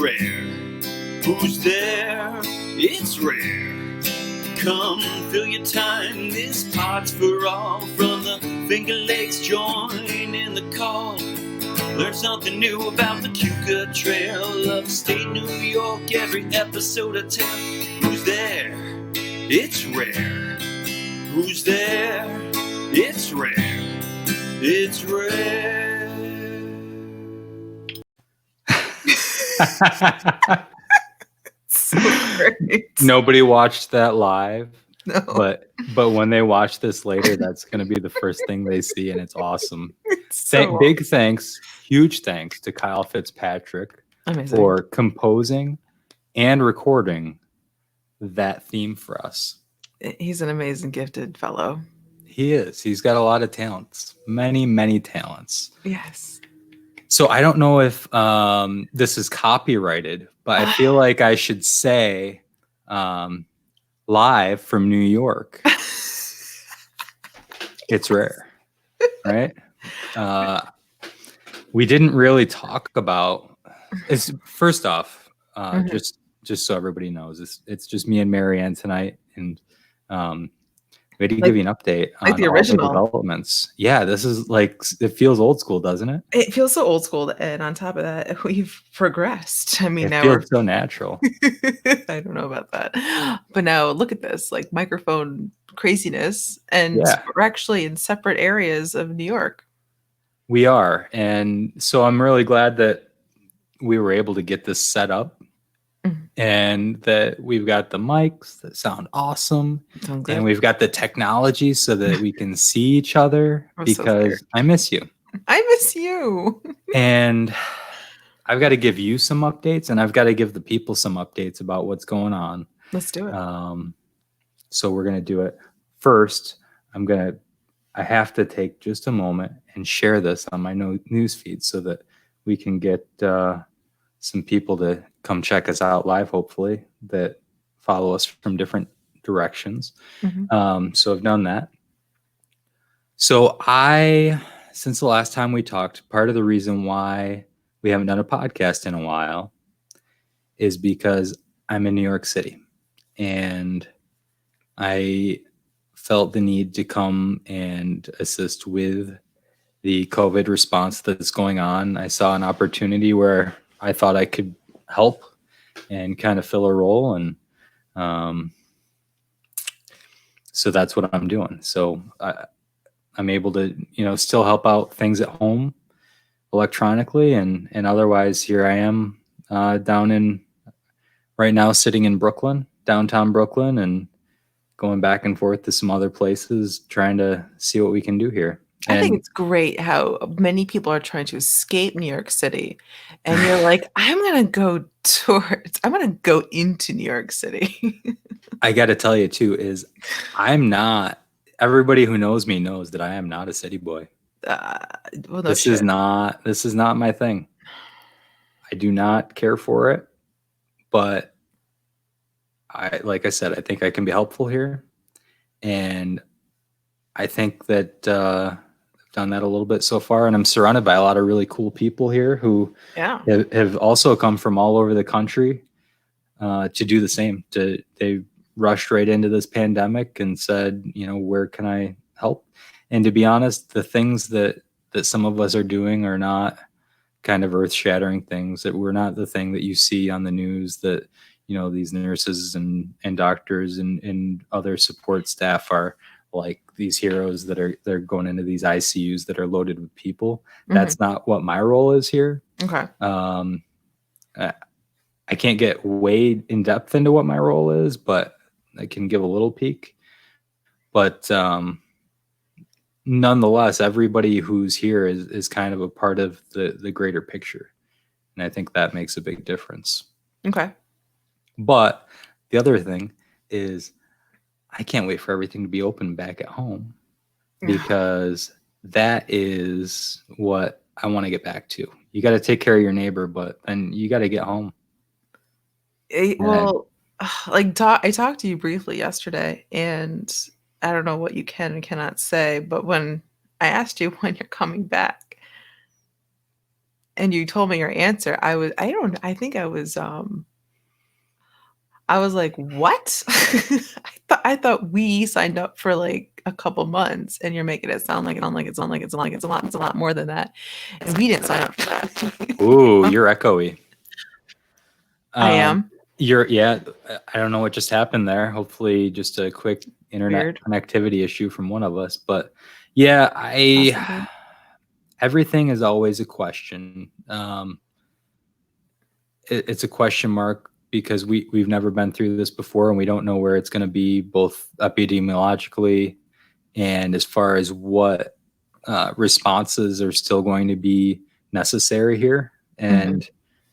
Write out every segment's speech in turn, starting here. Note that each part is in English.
rare. Who's there? It's rare. Come fill your time, this pod's for all. From the Finger Lakes, join in the call. Learn something new about the Keuka Trail. Upstate New York, every episode I tell. Who's there? It's rare. Who's there? It's rare. It's rare. So great. Nobody watched that live, No. but when they watch this later, that's going to be the first thing they see, and it's awesome. Big thanks, huge thanks to Kyle Fitzpatrick for composing and recording that theme for us. He's an amazing, gifted fellow. He is. He's got a lot of talents, many talents. Yes. So I don't know if this is copyrighted, but I feel like I should say live from New York. It's rare, right? We didn't really talk about. It's first off, just so everybody knows, it's just me and Marianne tonight, and we had to give you an update on the original all the developments. Yeah, this is like, it feels old school, doesn't it? It feels so old school, and on top of that, we've progressed. I mean, it now feels so natural. I don't know about that, but now look at this, like microphone craziness, and we're actually in separate areas of New York. We are, and so I'm really glad that we were able to get this set up. And that we've got the mics that sound awesome, and we've got the technology so that we can see each other, because I miss you. I miss you. And I've got to give you some updates, and I've got to give the people some updates about what's going on. Let's do it. So we're going to do it. First, I have to take just a moment and share this on my news feed so that we can get some people to come check us out live, hopefully, that follow us from different directions. So I've done that. So since the last time we talked, part of the reason why we haven't done a podcast in a while is because I'm in New York City, and I felt the need to come and assist with the COVID response that's going on. I saw an opportunity where I thought I could help and kind of fill a role. And so that's what I'm doing. So I'm able to, still help out things at home electronically. And otherwise, here I am right now sitting in Brooklyn, downtown Brooklyn, and going back and forth to some other places, trying to see what we can do here. I think it's great how many people are trying to escape New York City, and you're like, I'm going to go into New York City. I got to tell you too, everybody who knows me knows that I am not a city boy. This is not my thing. I do not care for it, but like I said, I think I can be helpful here. And I think that, done that a little bit so far, and I'm surrounded by a lot of really cool people here who have also come from all over the country to do the same. They rushed right into this pandemic and said, where can I help? And to be honest, the things that some of us are doing are not kind of earth-shattering things, that we're not the thing that you see on the news, that these nurses and doctors and other support staff are like these heroes they're going into these ICUs that are loaded with people. That's not what my role is here. Okay. I can't get way in depth into what my role is, but I can give a little peek. But nonetheless, everybody who's here is kind of a part of the greater picture. And I think that makes a big difference. Okay. But the other thing is, I can't wait for everything to be open back at home, because that is what I want to get back to. You got to take care of your neighbor, but then you got to get home. I talked to you briefly yesterday, and I don't know what you can and cannot say, but when I asked you when you're coming back, and you told me your answer, I think I was like, what? I thought we signed up for like a couple months, and you're making it sound like it's a lot more than that. And we didn't sign up for that. Ooh, you're echoey. I am. I don't know what just happened there. Hopefully just a quick internet connectivity issue from one of us. But yeah, Possibly. Everything is always a question. It's a question mark because we've never been through this before, and we don't know where it's going to be, both epidemiologically and as far as what responses are still going to be necessary here. And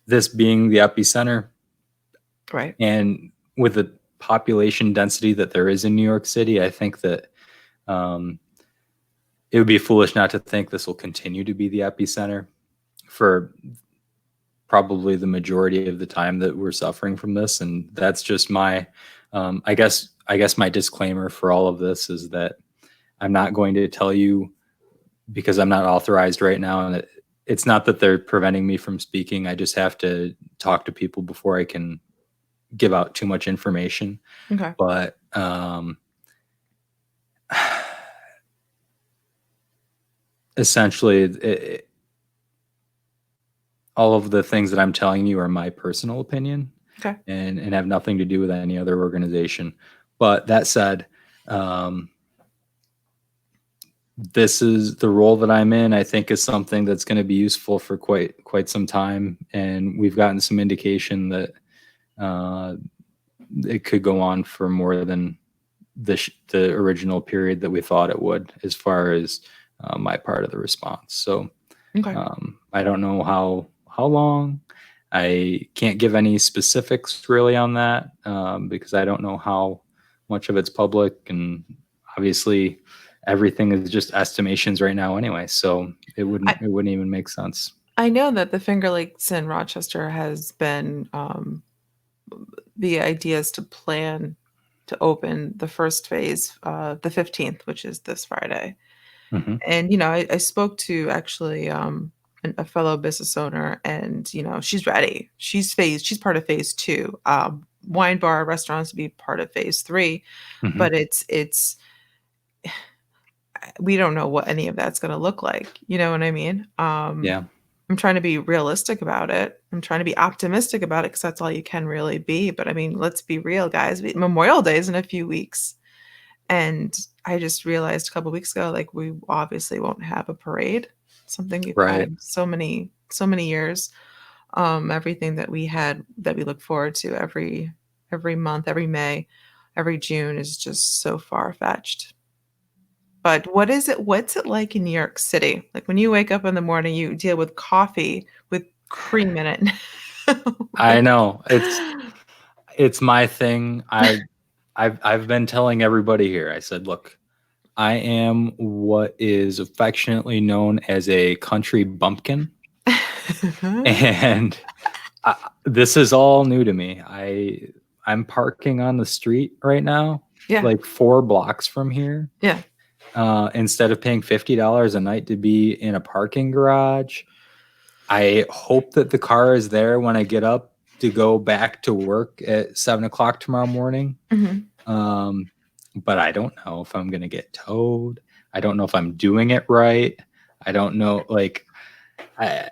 this being the epicenter, right? And with the population density that there is in New York City, I think that it would be foolish not to think this will continue to be the epicenter for probably the majority of the time that we're suffering from this. And that's just my, I guess my disclaimer for all of this is that I'm not going to tell you, because I'm not authorized right now. And it's not that they're preventing me from speaking. I just have to talk to people before I can give out too much information. Okay. But essentially, all of the things that I'm telling you are my personal opinion, okay, and have nothing to do with any other organization. But that said, this is the role that I'm in. I think is something that's going to be useful for quite some time, and we've gotten some indication that it could go on for more than the original period that we thought it would, as far as my part of the response. So okay. I don't know how long. I can't give any specifics really on that because I don't know how much of it's public, and obviously everything is just estimations right now anyway. So it wouldn't even make sense. I know that the Finger Lakes in Rochester has been the idea is to plan to open the first phase the 15th, which is this Friday. And I spoke to actually a fellow business owner, and she's ready. She's part of phase 2. Wine bar restaurants to be part of phase 3, but it's we don't know what any of that's going to look like. You know what I mean? Yeah. I'm trying to be realistic about it. I'm trying to be optimistic about it, because that's all you can really be. But I mean, let's be real, guys. Memorial Day is in a few weeks. And I just realized a couple of weeks ago, like, we obviously won't have a parade. Something we've had so many years. Everything that we had, that we look forward to every month, every May, every June, is just so far-fetched. But what's it like in New York City? Like, when you wake up in the morning, you deal with coffee with cream in it. I know. It's my thing. I've been telling everybody here. I said, look, I am what is affectionately known as a country bumpkin. And this is all new to me. I'm parking on the street right now, like 4 blocks from here. Yeah. Instead of paying $50 a night to be in a parking garage. I hope that the car is there when I get up to go back to work at 7:00 tomorrow morning. But I don't know if I'm going to get towed. I don't know if I'm doing it right. I don't know. Like, I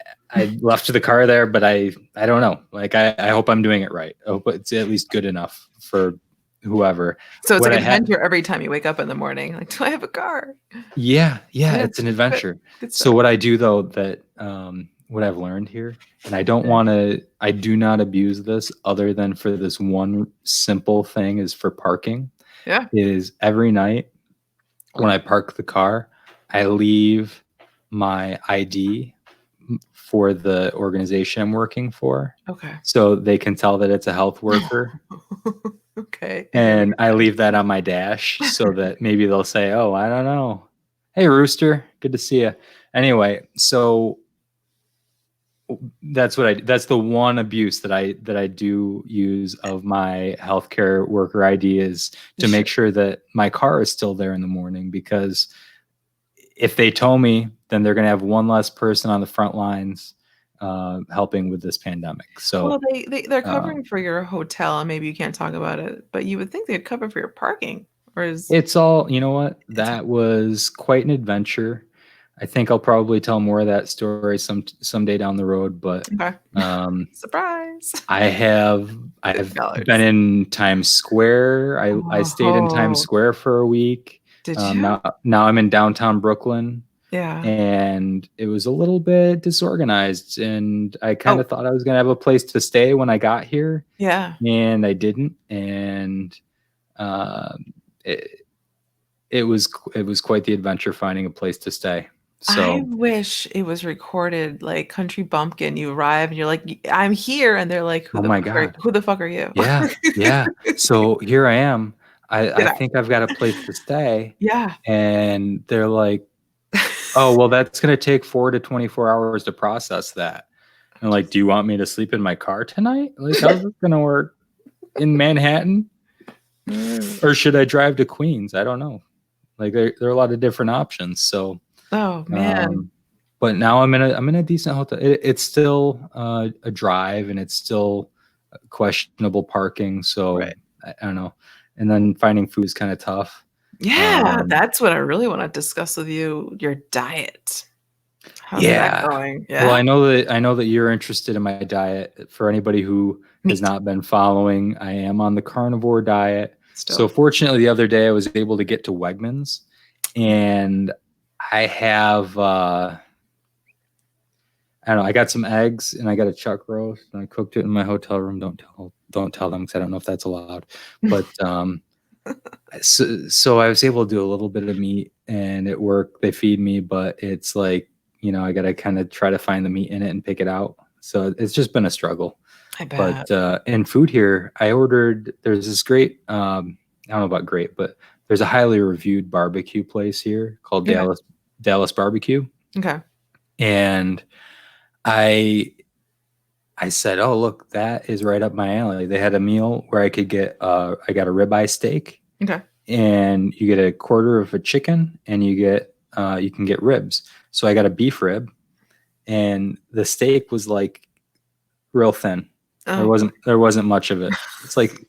left the car there, but I don't know. Like, I hope I'm doing it right. I hope it's at least good enough for whoever. So it's like an adventure every time you wake up in the morning. Like, do I have a car? Yeah, it's an adventure. Good so what I do, though, that what I've learned here, and I do not abuse this other than for this one simple thing, is for parking. Yeah. Is every night when I park the car, I leave my ID for the organization I'm working for. Okay. So they can tell that it's a health worker. Okay. And I leave that on my dash so that maybe they'll say, oh, I don't know. Hey, Rooster, good to see you. Anyway, so that's the one abuse that I do use of my healthcare worker ID, is to make sure that my car is still there in the morning, because if they tow me, then they're going to have one less person on the front lines helping with this pandemic. So well, they're covering for your hotel, and maybe you can't talk about it, but you would think they'd cover for your parking. Or is it's all, you know what? That was quite an adventure. I think I'll probably tell more of that story someday down the road, but okay. Surprise. I've been in Times Square. I stayed in Times Square for a week. Did you? Now I'm in downtown Brooklyn. Yeah. And it was a little bit disorganized, and I kind of thought I was going to have a place to stay when I got here. Yeah. And I didn't. And it was quite the adventure finding a place to stay. So I wish it was recorded like Country Bumpkin. You arrive and you're like, I'm here, and they're like, who the fuck are you? Yeah. So here I am. I think I've got a place to stay. Yeah. And they're like, oh, well, that's going to take 4 to 24 hours to process that. And like, do you want me to sleep in my car tonight? Like, how's this going to work in Manhattan? Or should I drive to Queens? I don't know. Like, there are a lot of different options. So, oh man. But now I'm in a decent hotel. It's still a drive, and it's still questionable parking. So I don't know. And then finding food is kind of tough. Yeah, that's what I really want to discuss with you. Your diet. How's that going? Yeah. Well, I know that you're interested in my diet. For anybody who has not been following, I am on the carnivore diet. So fortunately, the other day I was able to get to Wegmans, and I have I don't know. I got some eggs and I got a chuck roast, and I cooked it in my hotel room. Don't tell them, because I don't know if that's allowed. But so I was able to do a little bit of meat, and it worked. They feed me, but it's like, I got to kind of try to find the meat in it and pick it out. So it's just been a struggle. I bet. But in food here, there's this great, I don't know about great, but there's a highly reviewed barbecue place here called Dallas Barbecue. Okay. And I said, oh, look, that is right up my alley. They had a meal where I could get, I got a ribeye steak. Okay. And you get a quarter of a chicken, and you can get ribs. So I got a beef rib, and the steak was like real thin. Oh. There wasn't much of it. It's like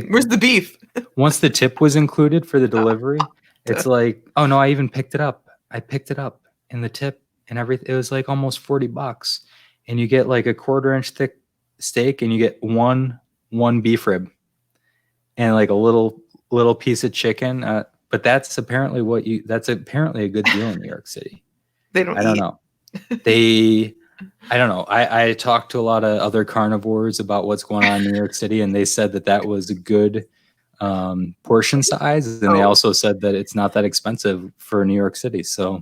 where's the beef? Once the tip was included for the delivery, it's like, oh no, I even picked it up. I picked it up, and the tip and everything. It was like almost $40, and you get like a 1/4-inch thick steak, and you get one beef rib, and like a little piece of chicken. But that's apparently a good deal in New York City. I don't know. I don't know. I talked to a lot of other carnivores about what's going on in New York City, and they said that was a good portion size. And they also said that it's not that expensive for New York City. So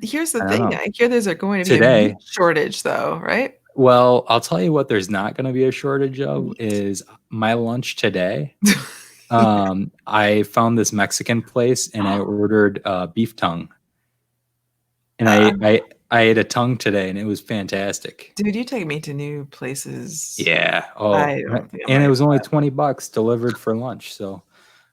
here's the thing. I hear there's going to be a shortage though, right? Well, I'll tell you what there's not going to be a shortage of is my lunch today. I found this Mexican place, and I ordered beef tongue, and I ate a tongue today, and it was fantastic. Dude, you take me to new places. Yeah. Oh, and it was only $20 delivered for lunch. So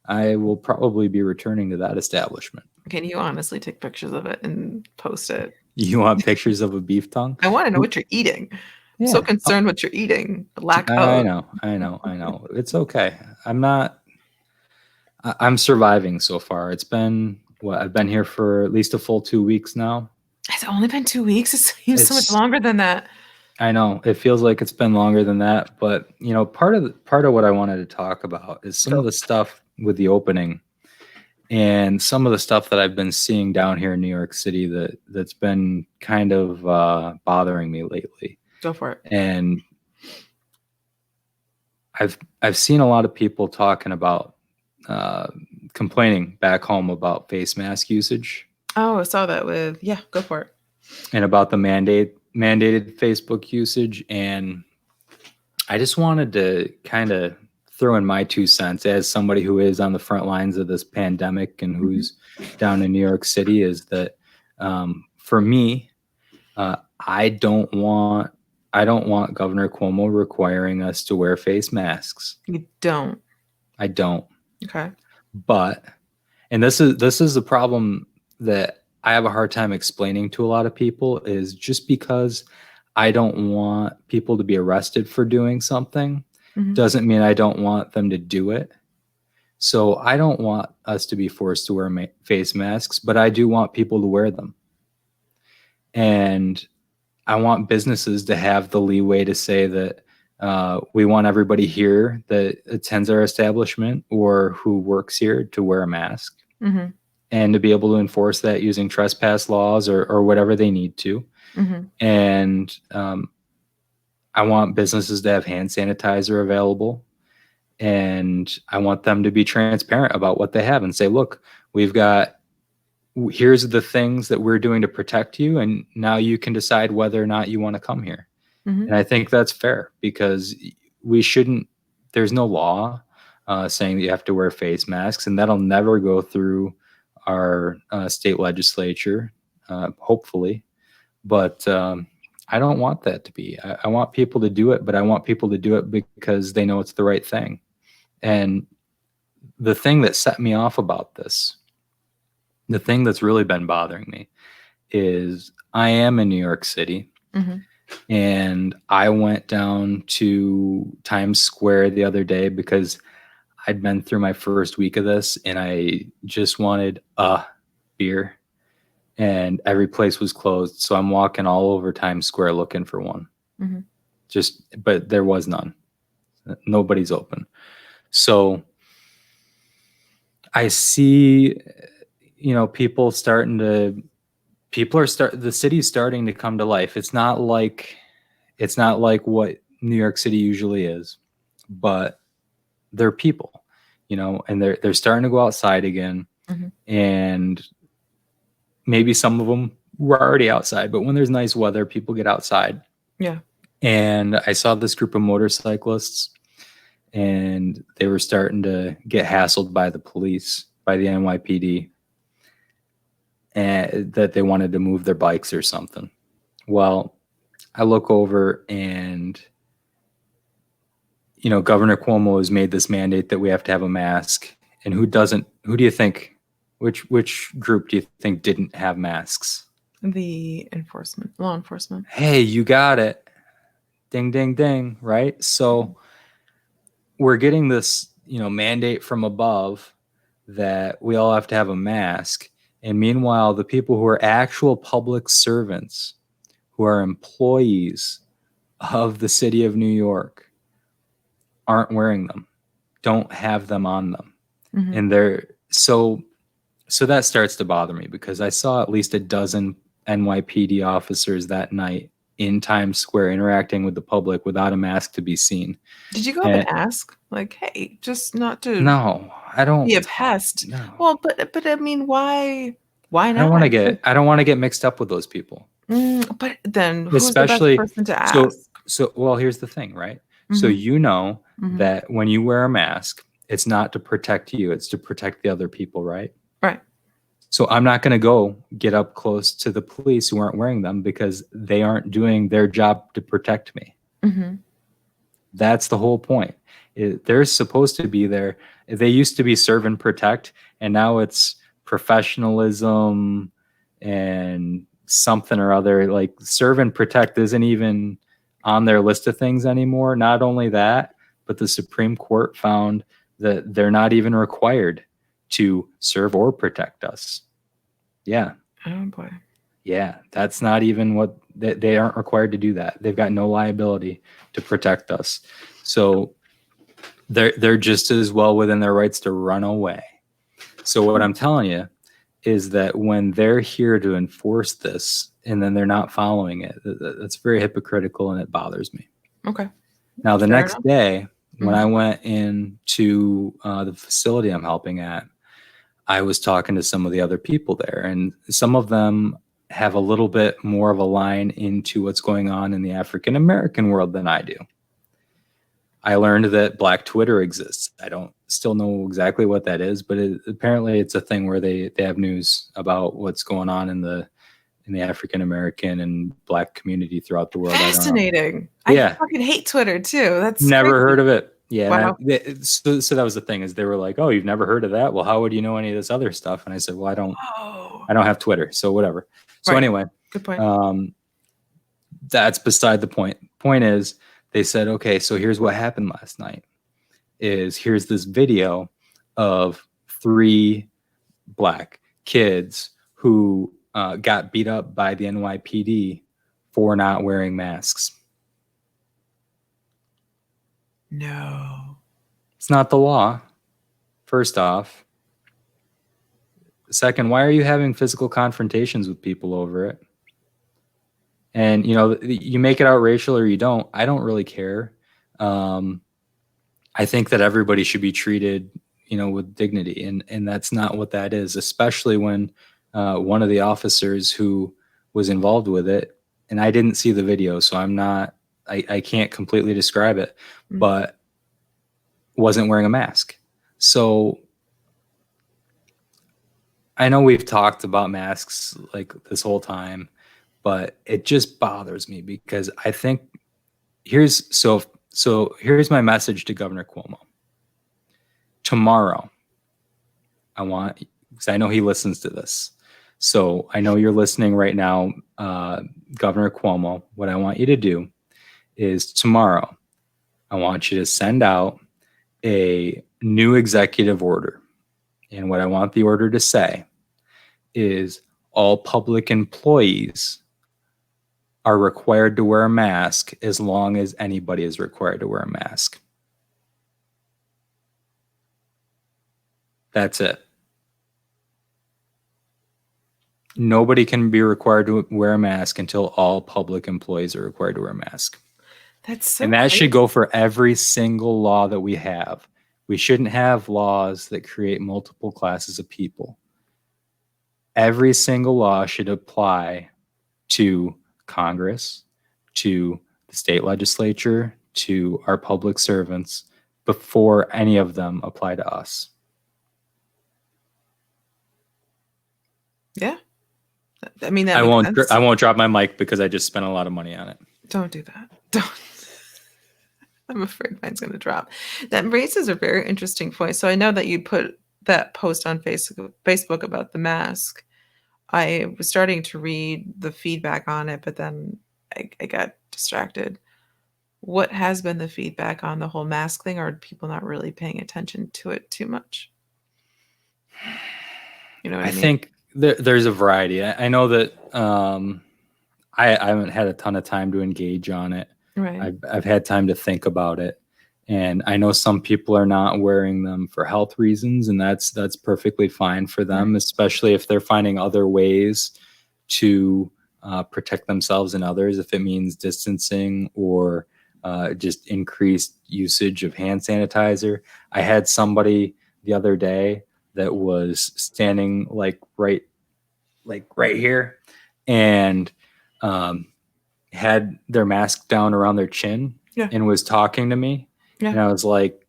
I will probably be returning to that establishment. Can you honestly take pictures of it and post it? You want pictures of a beef tongue? I want to know what you're eating. Yeah. I'm so concerned what you're eating. I know. It's okay. I'm surviving so far. It's been I've been here for at least a full 2 weeks now. It's only been 2 weeks. It seems so much longer than that. I know. It feels like it's been longer than that. But, part of what I wanted to talk about is some of the stuff with the opening, and some of the stuff that I've been seeing down here in New York City that's been kind of bothering me lately. Go for it. And I've seen a lot of people talking about complaining back home about face mask usage. Oh, I saw that go for it. And about the mandated Facebook usage. And I just wanted to kind of throw in my 2 cents as somebody who is on the front lines of this pandemic and who's down in New York City, is that for me, I don't want Governor Cuomo requiring us to wear face masks. You don't? I don't. Okay. But, and this is the problem that I have a hard time explaining to a lot of people, is just because I don't want people to be arrested for doing something. Mhm. Doesn't mean I don't want them to do it. So I don't want us to be forced to wear face masks, but I do want people to wear them. And I want businesses to have the leeway to say that we want everybody here that attends our establishment or who works here to wear a mask, Mm-hmm. and to be able to enforce that using trespass laws or whatever they need to. Mm-hmm. And I want businesses to have hand sanitizer available. And I want them to be transparent about what they have and say, look, here's the things that we're doing to protect you. And now you can decide whether or not you want to come here. Mm-hmm. And I think that's fair, because there's no law saying that you have to wear face masks, and that'll never go through our state legislature, hopefully. But I don't want that to be. I want people to do it, but I want people to do it because they know it's the right thing. And the thing that set me off about this, the thing that's really been bothering me, is I am in New York City. Mm-hmm. And I went down to Times Square the other day because I'd been through my first week of this and I just wanted a beer, and every place was closed. So I'm walking all over Times Square looking for one. Mm-hmm. But there was none. Nobody's open. So I see, the city's starting to come to life. It's not like what New York City usually is, but they're people, and they're starting to go outside again. Mm-hmm. And maybe some of them were already outside, but when there's nice weather, people get outside. Yeah. And I saw this group of motorcyclists, and they were starting to get hassled by the police, by the NYPD, and that they wanted to move their bikes or something. Well, I look over and, Governor Cuomo has made this mandate that we have to have a mask. And who do you think, which group do you think didn't have masks? The law enforcement. Hey, you got it. Ding, ding, ding. Right. So we're getting this, mandate from above that we all have to have a mask. And meanwhile, the people who are actual public servants, who are employees of the city of New York, aren't wearing them, don't have them on them. Mm-hmm. And so that starts to bother me, because I saw at least a dozen NYPD officers that night in Times Square interacting with the public without a mask to be seen. Did you go up and ask, like, hey, just not to No, I don't be a pest? No. Well, but I mean, why not? I don't want to get mixed up with those people. But then who's the best person to ask? So well, here's the thing, right? Mm-hmm. So Mm-hmm. that when you wear a mask, it's not to protect you, it's to protect the other people, right? Right. So I'm not going to go get up close to the police who aren't wearing them, because they aren't doing their job to protect me. Mm-hmm. That's the whole point. They're supposed to be there. They used to be serve and protect, and now it's professionalism and something or other. Like, serve and protect isn't even on their list of things anymore. Not only that, but the Supreme Court found that they're not even required to serve or protect us. Yeah. Oh boy. Yeah, that's not even what they aren't required to do that. They've got no liability to protect us. So they're just as well within their rights to run away. So what I'm telling you is that when they're here to enforce this and then they're not following it, that's very hypocritical, and it bothers me. Okay. Now, the next day, when Mm-hmm. I went into the facility I'm helping at, I was talking to some of the other people there, and some of them have a little bit more of a line into what's going on in the African American world than I do. I learned that Black Twitter exists. I don't still know exactly what that is, but apparently it's a thing where they have news about what's going on in the African American and Black community throughout the world. Fascinating. Yeah. I fucking hate Twitter too. That's never crazy. heard of it. Yeah. Wow. So that was the thing, is they were like, oh, you've never heard of that? Well, how would you know any of this other stuff? And I said, well, I don't have Twitter. So whatever. So Right. anyway, Good point. that's beside the point. Point is, they said, okay, so here's what happened last night. Here's this video of 3 black kids who got beat up by the NYPD for not wearing masks. No. It's not the law, first off. Second, why are you having physical confrontations with people over it? And, you make it out racial or you don't. I don't really care. I think that everybody should be treated, with dignity. And that's not what that is, especially when one of the officers who was involved with it, and I didn't see the video, so I can't completely describe it, but wasn't wearing a mask. So I know we've talked about masks like this whole time, but it just bothers me because I think here's my message to Governor Cuomo. Tomorrow, because I know he listens to this. So I know you're listening right now, Governor Cuomo. What I want you to do is tomorrow, I want you to send out a new executive order. And what I want the order to say is all public employees are required to wear a mask as long as anybody is required to wear a mask. That's it. Nobody can be required to wear a mask until all public employees are required to wear a mask. That's so And that crazy. should go for every single law that we have. We shouldn't have laws that create multiple classes of people. Every single law should apply to Congress, to the state legislature, to our public servants before any of them apply to us. Yeah. I mean, that I makes won't. sense. I won't drop my mic because I just spent a lot of money on it. Don't do that. Don't. I'm afraid mine's going to drop. That raises a very interesting point. So I know that you put that post on Facebook about the mask. I was starting to read the feedback on it, but then I got distracted. What has been the feedback on the whole mask thing, or are people not really paying attention to it too much? You know what I mean? I think there's a variety. I know that I haven't had a ton of time to engage on it. Right. I've had time to think about it. And I know some people are not wearing them for health reasons, and that's perfectly fine for them, right, especially if they're finding other ways to protect themselves and others, if it means distancing or just increased usage of hand sanitizer. I had somebody the other day that was standing right here and had their mask down around their chin, yeah, and was talking to me. Yeah. And I was like,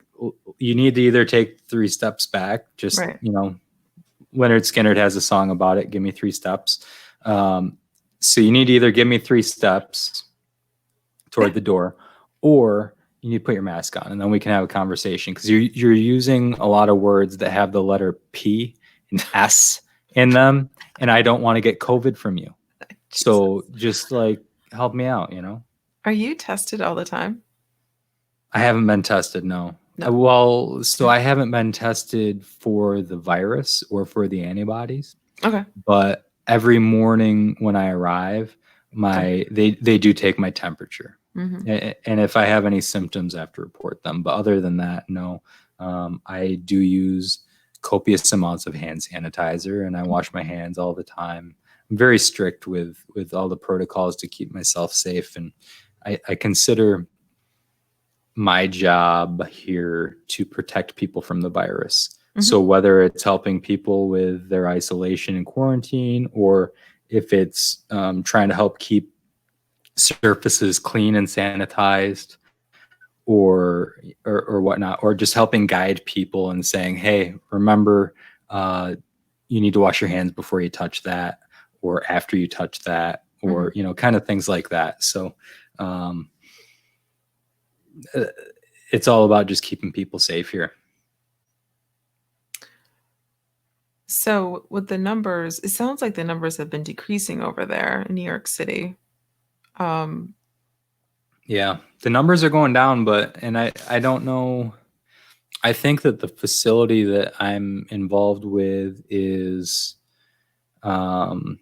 you need to either take 3 steps back, just, right, Leonard Skinner has a song about it, give me 3 steps. So you need to either give me 3 steps toward the door, or you need to put your mask on, and then we can have a conversation, because you're using a lot of words that have the letter P and S in them, and I don't want to get COVID from you. So just help me out, Are you tested all the time? I haven't been tested, no. Well, so I haven't been tested for the virus or for the antibodies. Okay. But every morning when I arrive, they do take my temperature. Mm-hmm. And if I have any symptoms, I have to report them. But other than that, no. I do use copious amounts of hand sanitizer, and I wash my hands all the time. I'm very strict with all the protocols to keep myself safe. And I consider my job here to protect people from the virus. Mm-hmm. So whether it's helping people with their isolation and quarantine, or if it's trying to help keep surfaces clean and sanitized, or whatnot, or just helping guide people and saying, hey, remember, you need to wash your hands before you touch that, or after you touch that, or, mm-hmm, kind of things like that. So it's all about just keeping people safe here. So with the numbers, it sounds like the numbers have been decreasing over there in New York City. Yeah, the numbers are going down, and I don't know. I think that the facility that I'm involved with is, we're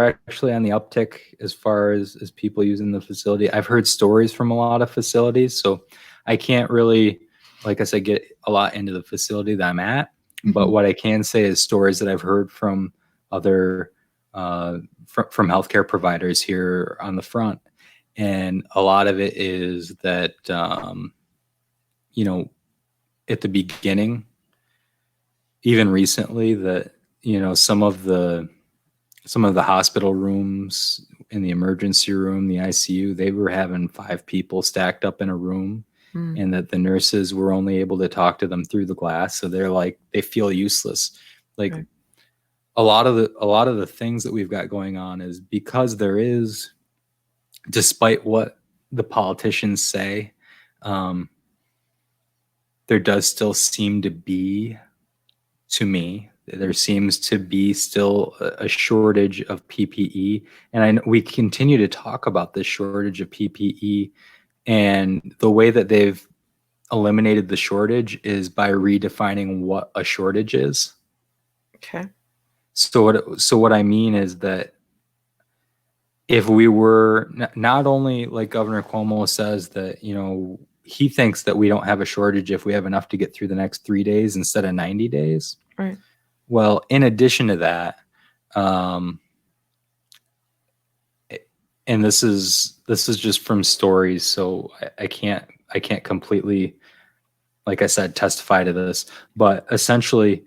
actually on the uptick as far as people using the facility. I've heard stories from a lot of facilities, so I can't really, like I said, get a lot into the facility that I'm at. But what I can say is stories that I've heard from other from healthcare providers here on the front, and a lot of it is that at the beginning, even recently, that some of the hospital rooms, in the emergency room, the ICU, they were having 5 people stacked up in a room, and that the nurses were only able to talk to them through the glass. So they're like, they feel useless. Like right. a lot of the things that we've got going on is because there is, despite what the politicians say, there does still seem to be, to me, there seems to be still a shortage of PPE. And we continue to talk about this shortage of PPE, and the way that they've eliminated the shortage is by redefining what a shortage is. Okay. So what I mean is that if we were not only, like Governor Cuomo says, that, he thinks that we don't have a shortage if we have enough to get through the next 3 days instead of 90 days. Right. Well, in addition to that, and this is just from stories, so I can't completely, like I said, testify to this, but essentially,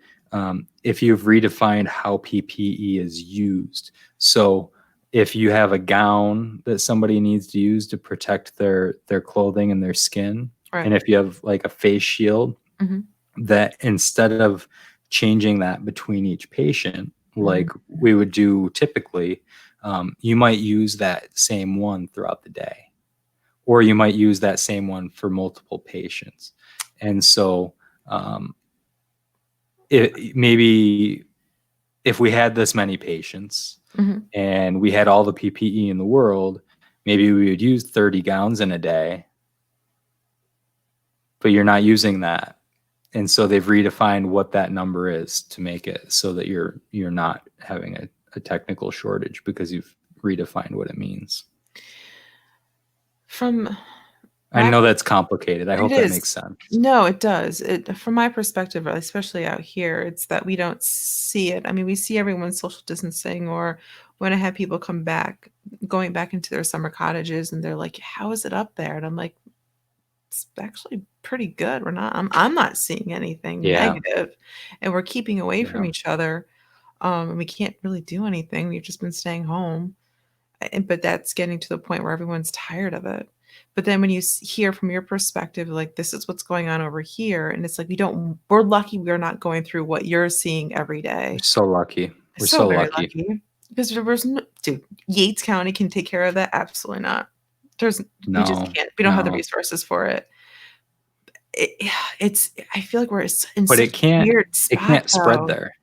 if you've redefined how PPE is used, so if you have a gown that somebody needs to use to protect their clothing and their skin, right. And if you have like a face shield, that instead of changing that between each patient, like we would do typically, you might use that same one throughout the day, or you might use that same one for multiple patients. And so maybe if we had this many patients and we had all the PPE in the world, maybe we would use 30 gowns in a day, but you're not using that. And so they've redefined what that number is to make it so that you're not having a technical shortage, because you've redefined what it means. I know that's complicated. I hope that makes sense. No, it does. From my perspective, especially out here, it's that we don't see it. I mean, we see everyone social distancing, or when I have people going back into their summer cottages, and they're like, "How is it up there?" And I'm like, "It's actually pretty good. I'm not seeing anything negative, and we're keeping away from each other. And we can't really do anything. We've just been staying home, but that's getting to the point where everyone's tired of it." But then when you hear from your perspective, like, this is what's going on over here, and it's like, we're lucky we're not going through what you're seeing every day. We're so lucky. We're so very lucky. Because dude, Yates County can take care of that? Absolutely not. We just can't. We don't have the resources for it. I feel like we're in such a weird spot. It can't spread there.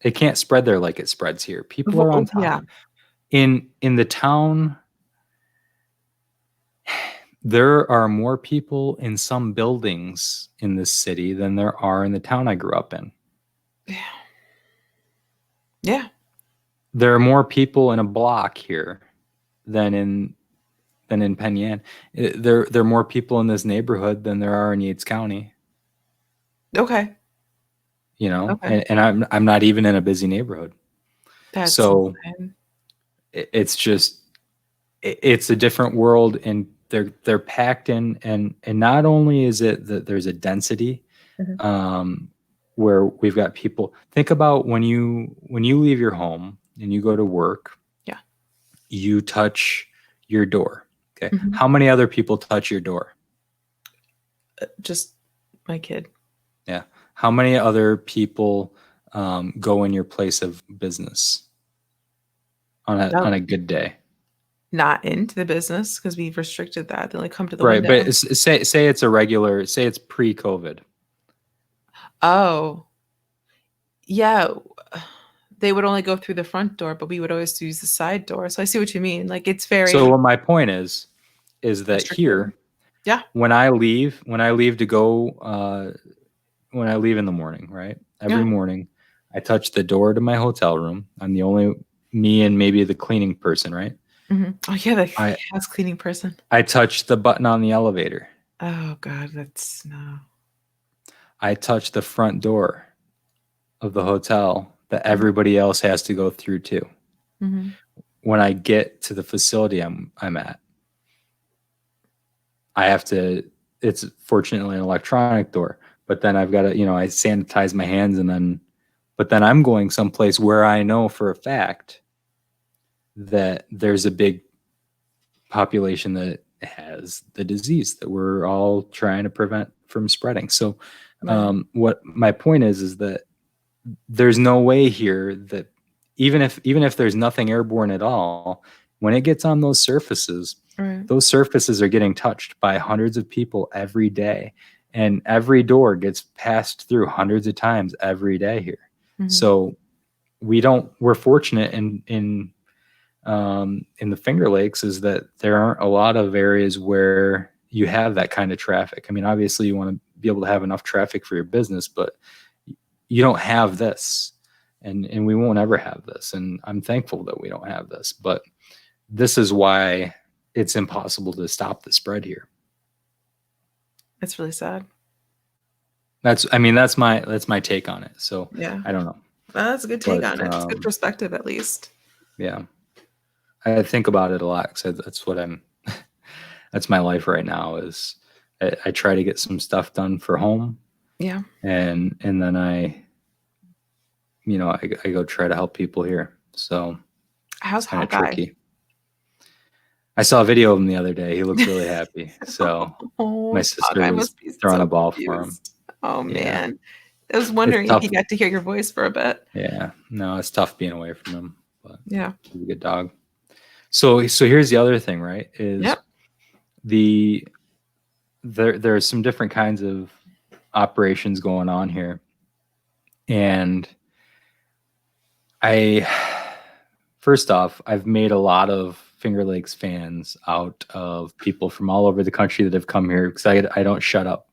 It can't spread there like it spreads here. People are on top. Yeah. In the town, there are more people in some buildings in this city than there are in the town I grew up in. Yeah. Yeah. There are more people in a block here than in Penn Yan. There are more people in this neighborhood than there are in Yates County. Okay. Okay. And I'm not even in a busy neighborhood. That's so insane. It's just, it's a different world, and they're packed in, and not only is it that there's a density, where we've got people. Think about when you leave your home and you go to work. Yeah. You touch your door. Okay. How many other people touch your door? Just my kid. Yeah. How many other people go in your place of business on a good day? Not into the business, because we've restricted that. They only come to the window. But say it's a regular. Say it's pre-COVID. Oh, yeah. they would only go through the front door, but we would always use the side door. So I see what you mean. Like it's very. So what my point is that here, yeah, when I leave to go, when I leave in the morning, right? Every morning, I touch the door to my hotel room. I'm the only me and maybe the cleaning person, right? Mm-hmm. Oh yeah, the house cleaning person. I touch the button on the elevator. Oh God, that's no. I touch the front door of the hotel that everybody else has to go through too. Mm-hmm. When I get to the facility I'm at, I have to. It's fortunately an electronic door, but then I've got to, I sanitize my hands, but then I'm going someplace where I know for a fact that there's a big population that has the disease that we're all trying to prevent from spreading. So, what my point is that there's no way here that even if there's nothing airborne at all, when it gets on those surfaces, those surfaces are getting touched by hundreds of people every day, and every door gets passed through hundreds of times every day here. Mm-hmm. So we're fortunate in the Finger Lakes is that there aren't a lot of areas where you have that kind of traffic. I mean, obviously you want to be able to have enough traffic for your business, but you don't have this, and we won't ever have this. And I'm thankful that we don't have this, but this is why it's impossible to stop the spread here. It's really sad. That's my take on it. So yeah, I don't know. Well, that's a good take on it. It's a good perspective, at least. Yeah. I think about it a lot because that's my life right now is I try to get some stuff done for home. Yeah. And then I go try to help people here. So how's kind of tricky. I saw a video of him the other day. He looks really happy. So my sister was throwing a ball for him. Oh man. I was wondering if you got to hear your voice for a bit. Yeah. No, it's tough being away from him. But yeah. He's a good dog. So here's the other thing, right? Is there are some different kinds of operations going on here. And first off, I've made a lot of Finger Lakes fans out of people from all over the country that have come here because I don't shut up.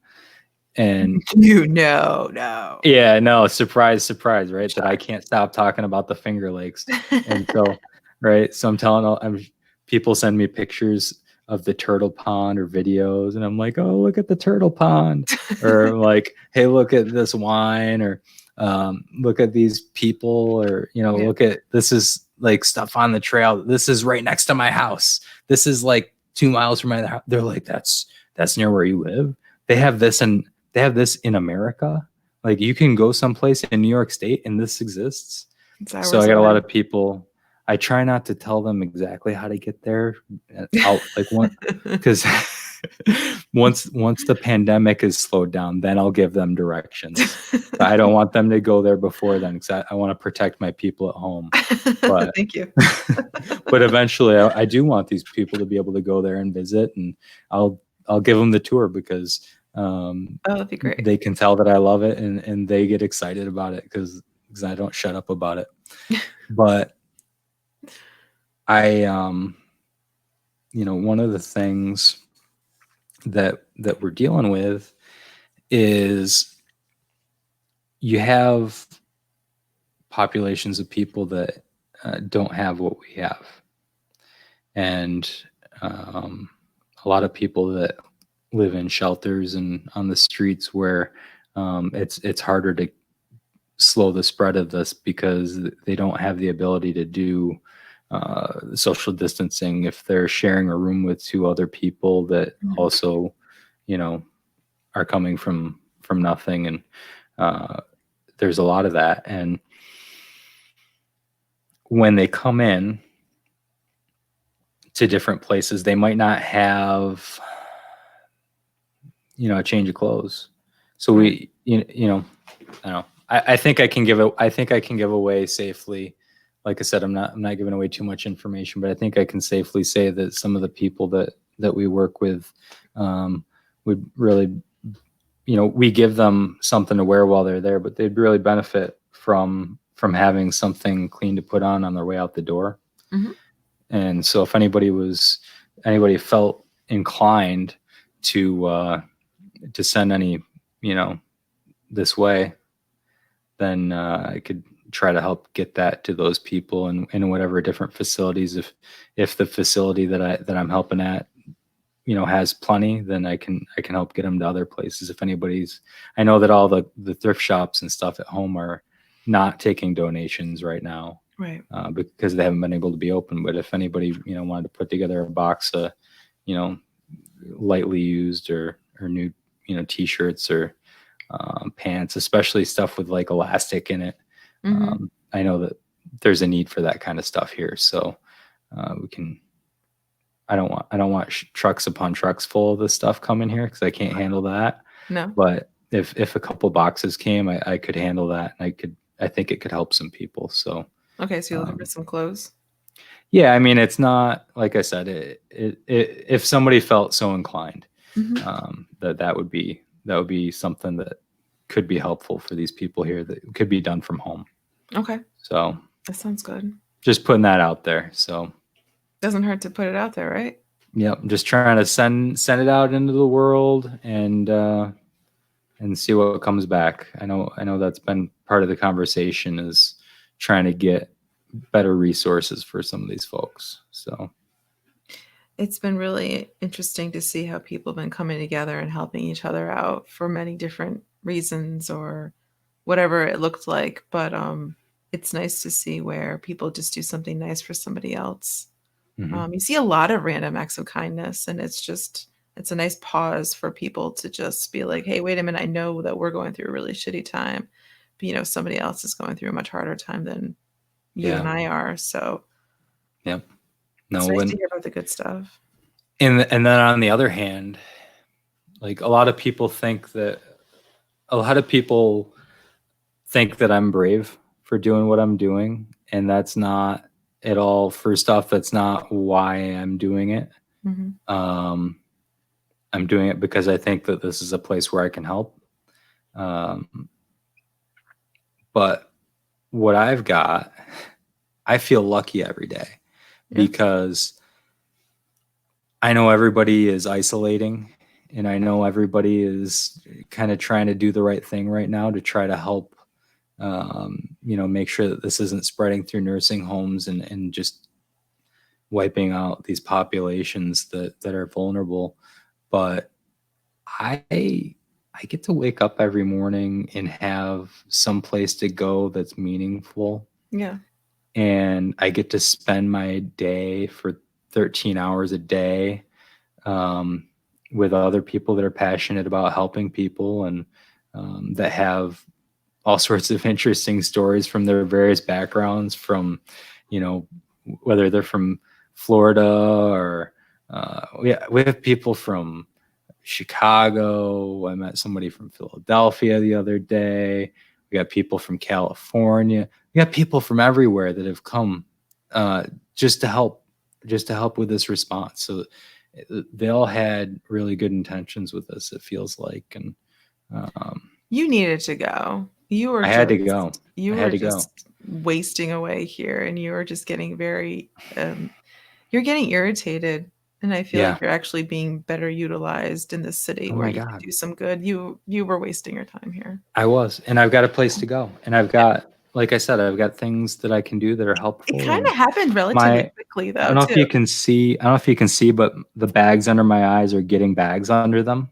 And no. Yeah, no, surprise, right? That I can't stop talking about the Finger Lakes. And so, right. So people send me pictures of the turtle pond or videos, and I'm like, oh, look at the turtle pond. Or I'm like, hey, look at this wine, or look at these people, or look at this is like stuff on the trail. This is right next to my house. This is like 2 miles from my house. They're like, that's near where you live. They have this in America. Like you can go someplace in New York State and this exists. So I got a lot of people. I try not to tell them exactly how to get there. Because once the pandemic is slowed down, then I'll give them directions. I don't want them to go there before then because I want to protect my people at home. But, thank you. But eventually, I do want these people to be able to go there and visit, and I'll give them the tour because that'd be great. They can tell that I love it, and they get excited about it because I don't shut up about it. But one of the things that we're dealing with is you have populations of people that don't have what we have, and a lot of people that live in shelters and on the streets where it's harder to slow the spread of this because they don't have the ability to do social distancing if they're sharing a room with 2 other people that also, are coming from nothing. And there's a lot of that. And when they come in to different places, they might not have, a change of clothes. So I don't know. I think I can give away safely. Like I said, I'm not giving away too much information, but I think I can safely say that some of the people that we work with would really, we give them something to wear while they're there, but they'd really benefit from from having something clean to put on their way out the door. Mm-hmm. And so if anybody felt inclined to send any, this way, then I could try to help get that to those people in whatever different facilities. If the facility that I'm helping at, has plenty, then I can help get them to other places. If I know that all the thrift shops and stuff at home are not taking donations right now, right? Because they haven't been able to be open. But if anybody, wanted to put together a box of, lightly used or new, t-shirts or pants, especially stuff with like elastic in it. Mm-hmm. I know that there's a need for that kind of stuff here. So I don't want trucks upon trucks full of this stuff coming here, because I can't handle that. No. But if a couple boxes came, I could handle that. And I think it could help some people. So. Okay. So you're looking for some clothes? Yeah. I mean, it's not, like I said, if somebody felt so inclined, mm-hmm. that would be something that could be helpful for these people here, that could be done from home. Okay. So that sounds good. Just putting that out there. So doesn't hurt to put it out there, right? Yep. Just trying to send it out into the world and see what comes back. I know that's been part of the conversation, is trying to get better resources for some of these folks. So it's been really interesting to see how people have been coming together and helping each other out for many different reasons or whatever it looked like. But it's nice to see where people just do something nice for somebody else. Mm-hmm. You see a lot of random acts of kindness, and it's a nice pause for people to just be like, hey, wait a minute, I know that we're going through a really shitty time, but somebody else is going through a much harder time than you and I are. So yep. It's nice to hear about the good stuff. And then on the other hand, like a lot of people think that I'm brave for doing what I'm doing, and that's not at all. First off, that's not why I'm doing it. Mm-hmm. I'm doing it because I think that this is a place where I can help. But what I've got, I feel lucky every day because I know everybody is isolating, and I know everybody is kind of trying to do the right thing right now to try to help, make sure that this isn't spreading through nursing homes and just wiping out these populations that are vulnerable. But I get to wake up every morning and have some place to go that's meaningful. Yeah. And I get to spend my day for 13 hours a day with other people that are passionate about helping people and that have all sorts of interesting stories from their various backgrounds, from, whether they're from Florida or we have people from Chicago. I met somebody from Philadelphia the other day. We got people from California. We got people from everywhere that have come just to help with this response. So they all had really good intentions with this, it feels like. And you needed to go. I had to go. You were just wasting away here, and you were just getting very you're getting irritated. And I feel like you're actually being better utilized in this city where you could do some good. You were wasting your time here. I was, and I've got a place to go, and I've got, like I said, I've got things that I can do that are helpful. It kind of happened relatively quickly, though. I don't know if you can see, but the bags under my eyes are getting bags under them.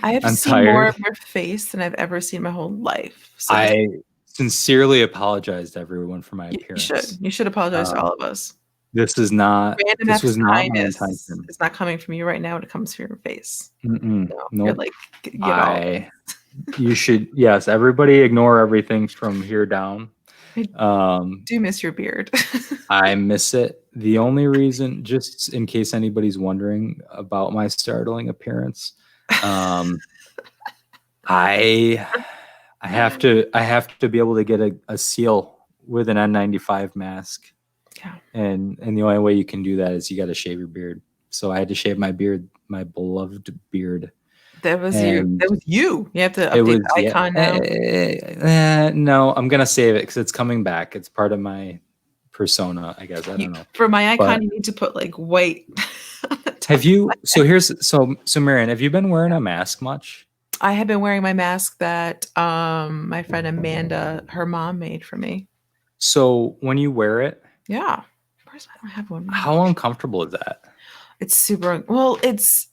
I have seen more of your face than I've ever seen my whole life. So I sincerely apologize to everyone for my appearance. You should apologize to all of us. This was not my intention. It's not coming from you right now. It comes from your face. No, you're like, you should, yes, everybody ignore everything from here down. I do miss your beard. I miss it. The only reason, just in case anybody's wondering about my startling appearance, I have to be able to get a seal with an N95 mask. Yeah. And the only way you can do that is you got to shave your beard. So I had to shave my beard, my beloved beard. That was you. That was you. You have to update the icon now. No, I'm gonna save it because it's coming back. It's part of my persona, I guess. I don't know. For my icon, you need to put like white. Have you? So Marianne, have you been wearing a mask much? I have been wearing my mask that my friend Amanda, her mom, made for me. So when you wear it, yeah, of course I don't have one. How uncomfortable is that? It's super. Well, it's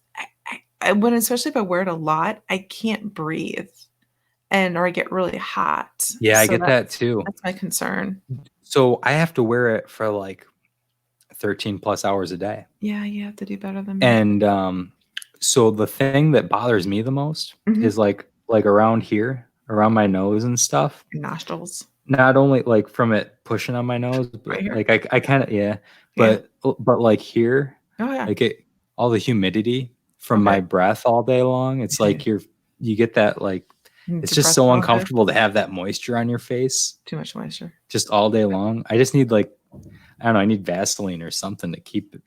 when especially if I wear it a lot, I can't breathe, or I get really hot. Yeah, so I get that too. That's my concern. So I have to wear it for like 13 plus hours a day. Yeah, you have to do better than me. And so the thing that bothers me the most is like around here, around my nose and stuff. Your nostrils. Not only like from it pushing on my nose, but right like I kind of but like here, like all the humidity from my breath all day long. It's like you get that like it's just so uncomfortable to have that moisture on your face. Too much moisture. Just all day long. I just need like I don't know. I need Vaseline or something to keep it.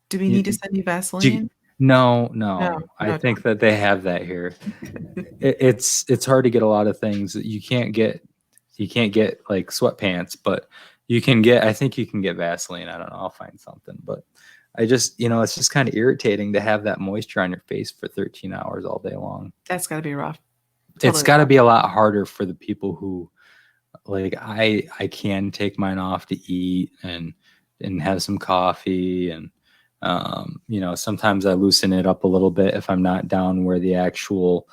Do we need to send you Vaseline? No. I think that they have that here. It's hard to get a lot of things. You can't get like sweatpants, but you can get. I think you can get Vaseline. I don't know. I'll find something. But I just it's just kind of irritating to have that moisture on your face for 13 hours all day long. That's got to be rough. It's got to be a lot harder for the people who. Like I can take mine off to eat and have some coffee and sometimes I loosen it up a little bit if I'm not down where the actual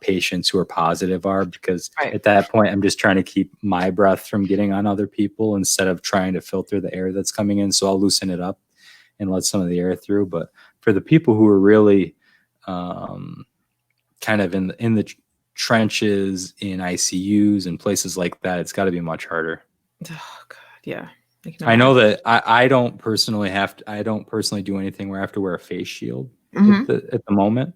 patients who are positive are, because at that point I'm just trying to keep my breath from getting on other people instead of trying to filter the air that's coming in. So I'll loosen it up and let some of the air through. But for the people who are really kind of in the trenches in ICUs and places like that, it's got to be much harder. Oh God, yeah. I know that I don't personally do anything where I have to wear a face shield at the moment.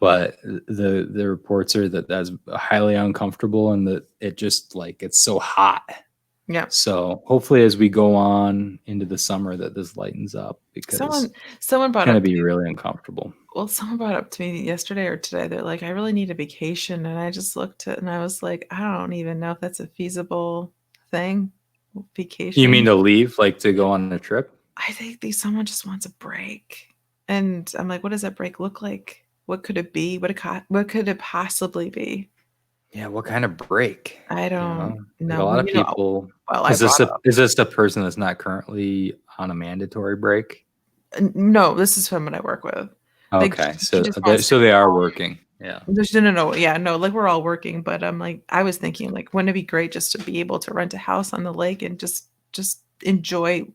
But the reports are that that's highly uncomfortable and that it just like it's so hot. Yeah. So hopefully as we go on into the summer that this lightens up, because someone brought it's going to be really uncomfortable. Well, someone brought up to me yesterday or today, they're like, I really need a vacation. And I just looked at it and I was like, I don't even know if that's a feasible thing. Vacation. You mean to leave, like to go on a trip? I think someone just wants a break. And I'm like, what does that break look like? What could it be? What could it possibly be? Yeah, what kind of break? I don't know. Like a lot of people. Is this a person that's not currently on a mandatory break? No, this is someone I work with. Okay, like, so they are working. Yeah. No. Yeah, no, like we're all working, but I'm like, I was thinking like, wouldn't it be great just to be able to rent a house on the lake and just enjoy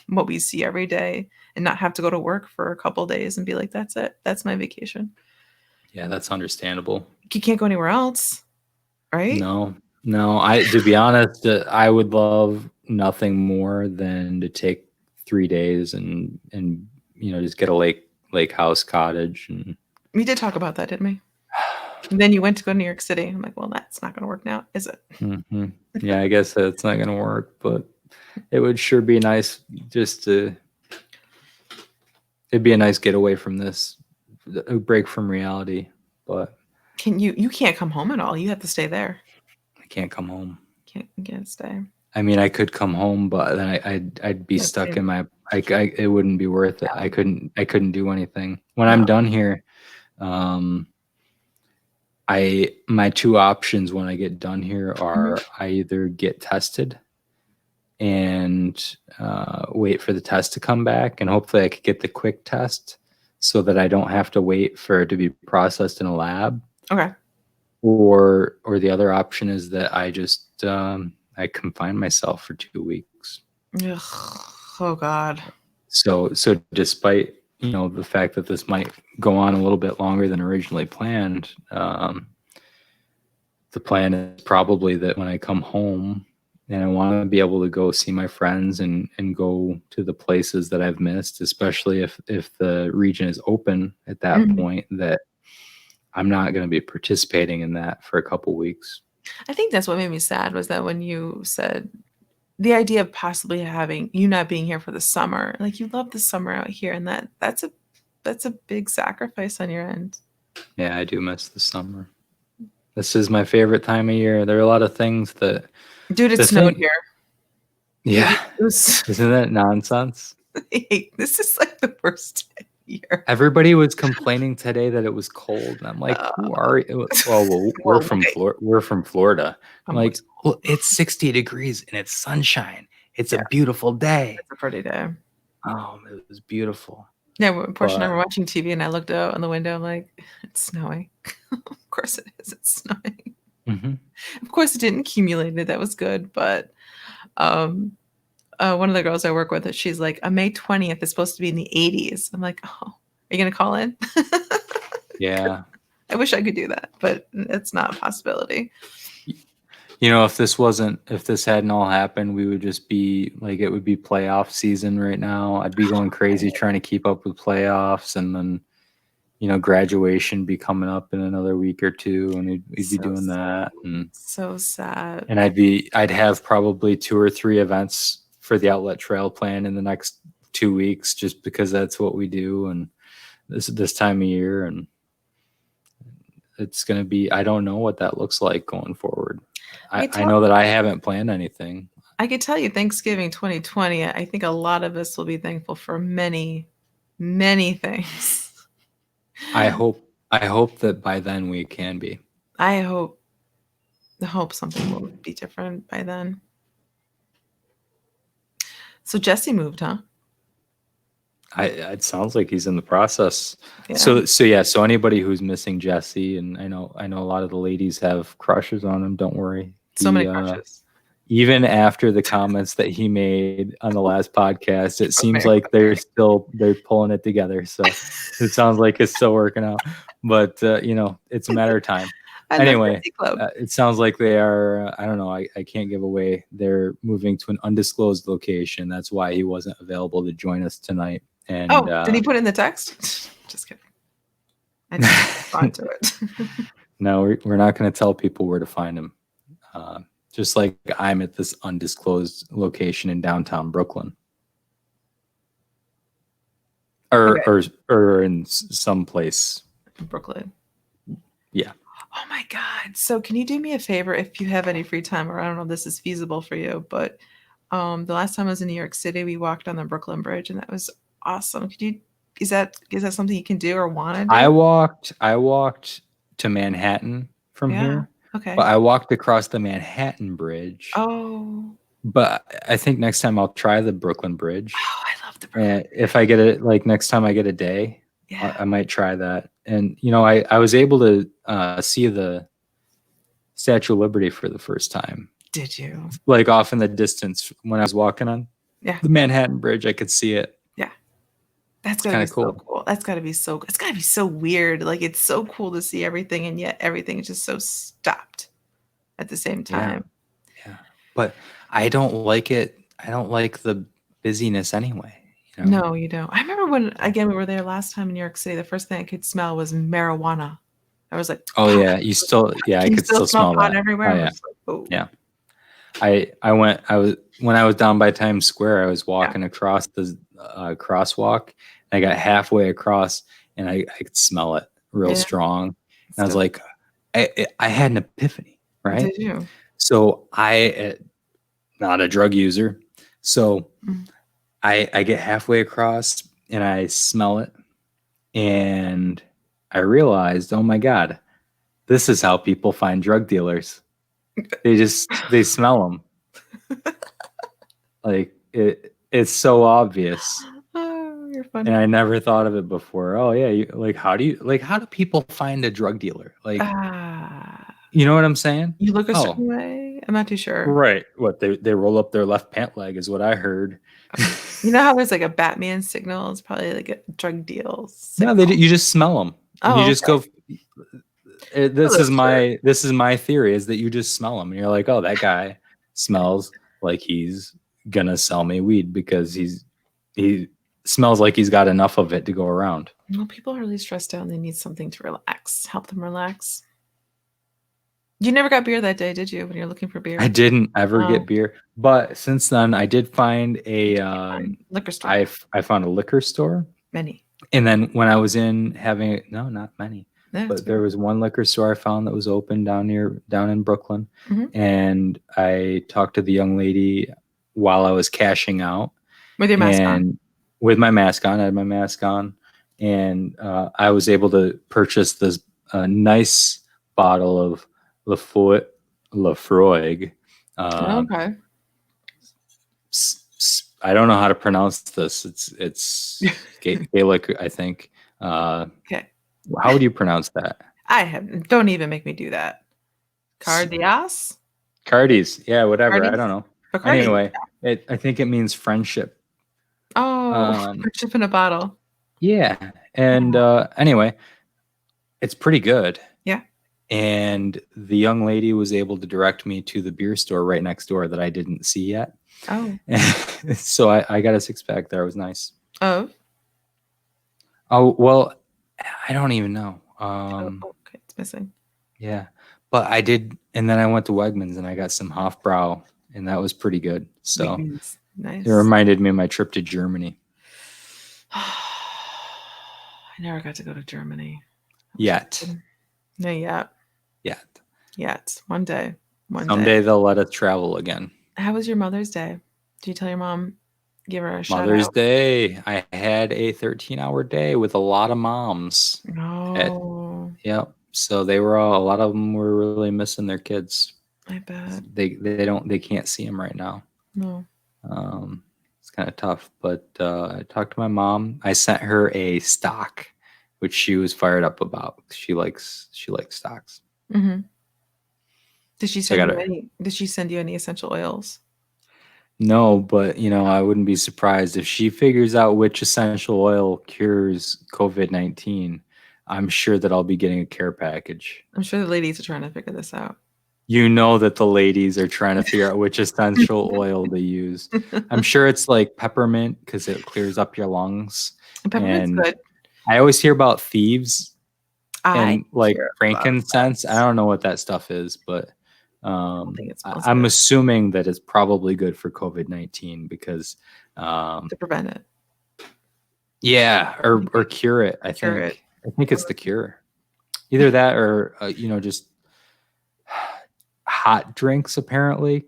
what we see every day and not have to go to work for a couple of days and be like, that's it. That's my vacation. Yeah, that's understandable. You can't go anywhere else, right? No. To be honest, I would love nothing more than to take 3 days and just get a lake house cottage. And we did talk about that, didn't we? And then you went to go to New York City. I'm like, well, that's not going to work now, is it? Yeah, I guess that's not going to work, but it would sure be nice it'd be a nice getaway from this, a break from reality. But you can't come home at all. You have to stay there. I can't come home. Can't stay. I mean, I could come home, but then I'd be stuck in my. It wouldn't be worth it. I couldn't do anything when I'm done here. My two options when I get done here are I either get tested and wait for the test to come back, and hopefully I could get the quick test so that I don't have to wait for it to be processed in a lab. Okay. Or the other option is that I just I confine myself for 2 weeks. Ugh. Oh God. So despite the fact that this might go on a little bit longer than originally planned, the plan is probably that when I come home and I want to be able to go see my friends and go to the places that I've missed, especially if the region is open at that point, that I'm not going to be participating in that for a couple weeks. I think that's what made me sad was that when you said the idea of possibly having you not being here for the summer, like you love the summer out here, and that's that's a big sacrifice on your end. Yeah, I do miss the summer. This is my favorite time of year. There are a lot of things that... Dude, it snowed here. Yeah. Isn't that nonsense? This is like the worst year. Everybody was complaining today that it was cold. And I'm like, who are you? Well, we're from Florida. I'm like, well, it's 60 degrees and it's sunshine. It's a beautiful day. It's a pretty day. Oh, it was beautiful. Yeah, Portia and I were watching TV and I looked out on the window. I'm like, it's snowing. Of course it is. It's snowing. Mm-hmm. Of course it didn't accumulate. That was good. But one of the girls I work with, she's like, May 20th is supposed to be in the 80s. I'm like, oh, are you going to call in? Yeah. I wish I could do that, but it's not a possibility. You know, if this hadn't all happened, we would just be like, it would be playoff season right now. I'd be going crazy trying to keep up with playoffs, and then, you know, graduation be coming up in another week or two, and we'd be doing that. And so sad. And I'd have probably 2 or 3 events for the Outlet Trail plan in the next 2 weeks, just because that's what we do. And this time of year, and it's going to be, I don't know what that looks like going forward. I know that I haven't planned anything. I could tell you Thanksgiving 2020, I think a lot of us will be thankful for many, many things. I hope that by then we can be. I hope something will be different by then. So Jesse moved, huh? It sounds like he's in the process. Yeah. So anybody who's missing Jesse, and I know a lot of the ladies have crushes on him. Don't worry. So many crushes. Even after the comments that he made on the last podcast, it seems like they're pulling it together. So it sounds like it's still working out. But you know, it's a matter of time. Anyway, it sounds like they are. I don't know. I can't give away. They're moving to an undisclosed location. That's why he wasn't available to join us tonight. And did he put in the text? Just kidding. I didn't respond to it. No, we're not going to tell people where to find him. Just like I'm at this undisclosed location in downtown Brooklyn, or in some place in Brooklyn. Yeah. Oh my God! So can you do me a favor if you have any free time, or I don't know if this is feasible for you, but the last time I was in New York City, we walked on the Brooklyn Bridge, and that was awesome. Could you? Is that something you can do or want to do? I walked to Manhattan from here. Okay. But I walked across the Manhattan Bridge. Oh. But I think next time I'll try the Brooklyn Bridge. Oh, I love the Brooklyn. And if I get it, like next time I get a day, I might try that. And you know, I was able to see the Statue of Liberty for the first time. Did you? Like off in the distance when I was walking on the Manhattan Bridge, I could see it. Yeah. That's gotta be so cool. That's gotta be so. It's gotta be so weird. Like it's so cool to see everything, and yet everything is just so stopped at the same time. Yeah. But I don't like it. I don't like the busyness anyway. You know? No, you don't. I remember when we were there last time in New York City. The first thing I could smell was marijuana. I was like, oh yeah, you still I could still smell pot that everywhere. Oh, yeah. Like, oh. Yeah. When I was down by Times Square, I was walking across the crosswalk. And I got halfway across, and I could smell it real strong. And I was like, I had an epiphany, right? Did you? So not a drug user. So I get halfway across, and I smell it, and I realized, oh my God, this is how people find drug dealers. They smell them. Like it's so obvious. Oh, you're funny. And I never thought of it before. Oh yeah, how do people find a drug dealer? Like, you know what I'm saying? You look a certain way. I'm not too sure. Right. What they roll up their left pant leg is what I heard. You know how there's like a Batman signal? It's probably like a drug deal signal. No, you just smell them. Oh, you just go. This is my theory is that you just smell them and you're like, oh, that guy smells like he's gonna sell me weed because he smells like he's got enough of it to go around. Well, people are really stressed out and they need something to relax, help them relax. You never got beer that day, did you? When you're looking for beer, I didn't ever get beer, but since then I did find a liquor store. I found a liquor store. Many. And then when I was in having not many, but there fair. was one liquor store I found that was open down in Brooklyn. Mm-hmm. And I talked to the young lady while I was cashing out. With your mask on? With my mask on. I had my mask on. And I was able to purchase this nice bottle of Lafroig. Okay. I don't know how to pronounce this. It's Gaelic, I think. Okay. How would you pronounce that? Don't even make me do that. Cardias? Cardi's. Yeah, whatever. I don't know. Bacardi. Anyway, I think it means friendship. Oh, friendship in a bottle. Yeah. And anyway, it's pretty good. Yeah. And the young lady was able to direct me to the beer store right next door that I didn't see yet. Oh. So I got a 6-pack there. It was nice. Oh. Oh, well, I don't even know. Okay, it's missing. Yeah. But I did, and then I went to Wegmans and I got some Hofbrau, and that was pretty good. So nice. It reminded me of my trip to Germany. I never got to go to Germany. Yet. No, yet. One day. Someday they'll let us travel again. How was your Mother's Day? Did you tell your mom? Give her a shout out. Mother's Day. I had a 13-hour day with a lot of moms. Oh. Yep. So a lot of them were really missing their kids. I bet. They can't see them right now. No. It's kind of tough, but I talked to my mom. I sent her a stock, which she was fired up about. She likes stocks. Mm-hmm. Did she send you any essential oils? No, but I wouldn't be surprised if she figures out which essential oil cures COVID-19. I'm sure that I'll be getting a care package. I'm sure the ladies are trying to figure this out. You know that the ladies are trying to figure out which essential oil to use. I'm sure it's like peppermint because it clears up your lungs. Peppermint's good. I always hear about thieves and like hear frankincense. I don't know what that stuff is, but I'm assuming that it's probably good for COVID-19 because to prevent it. Yeah, or cure it. I think it's the cure. Either that or just hot drinks apparently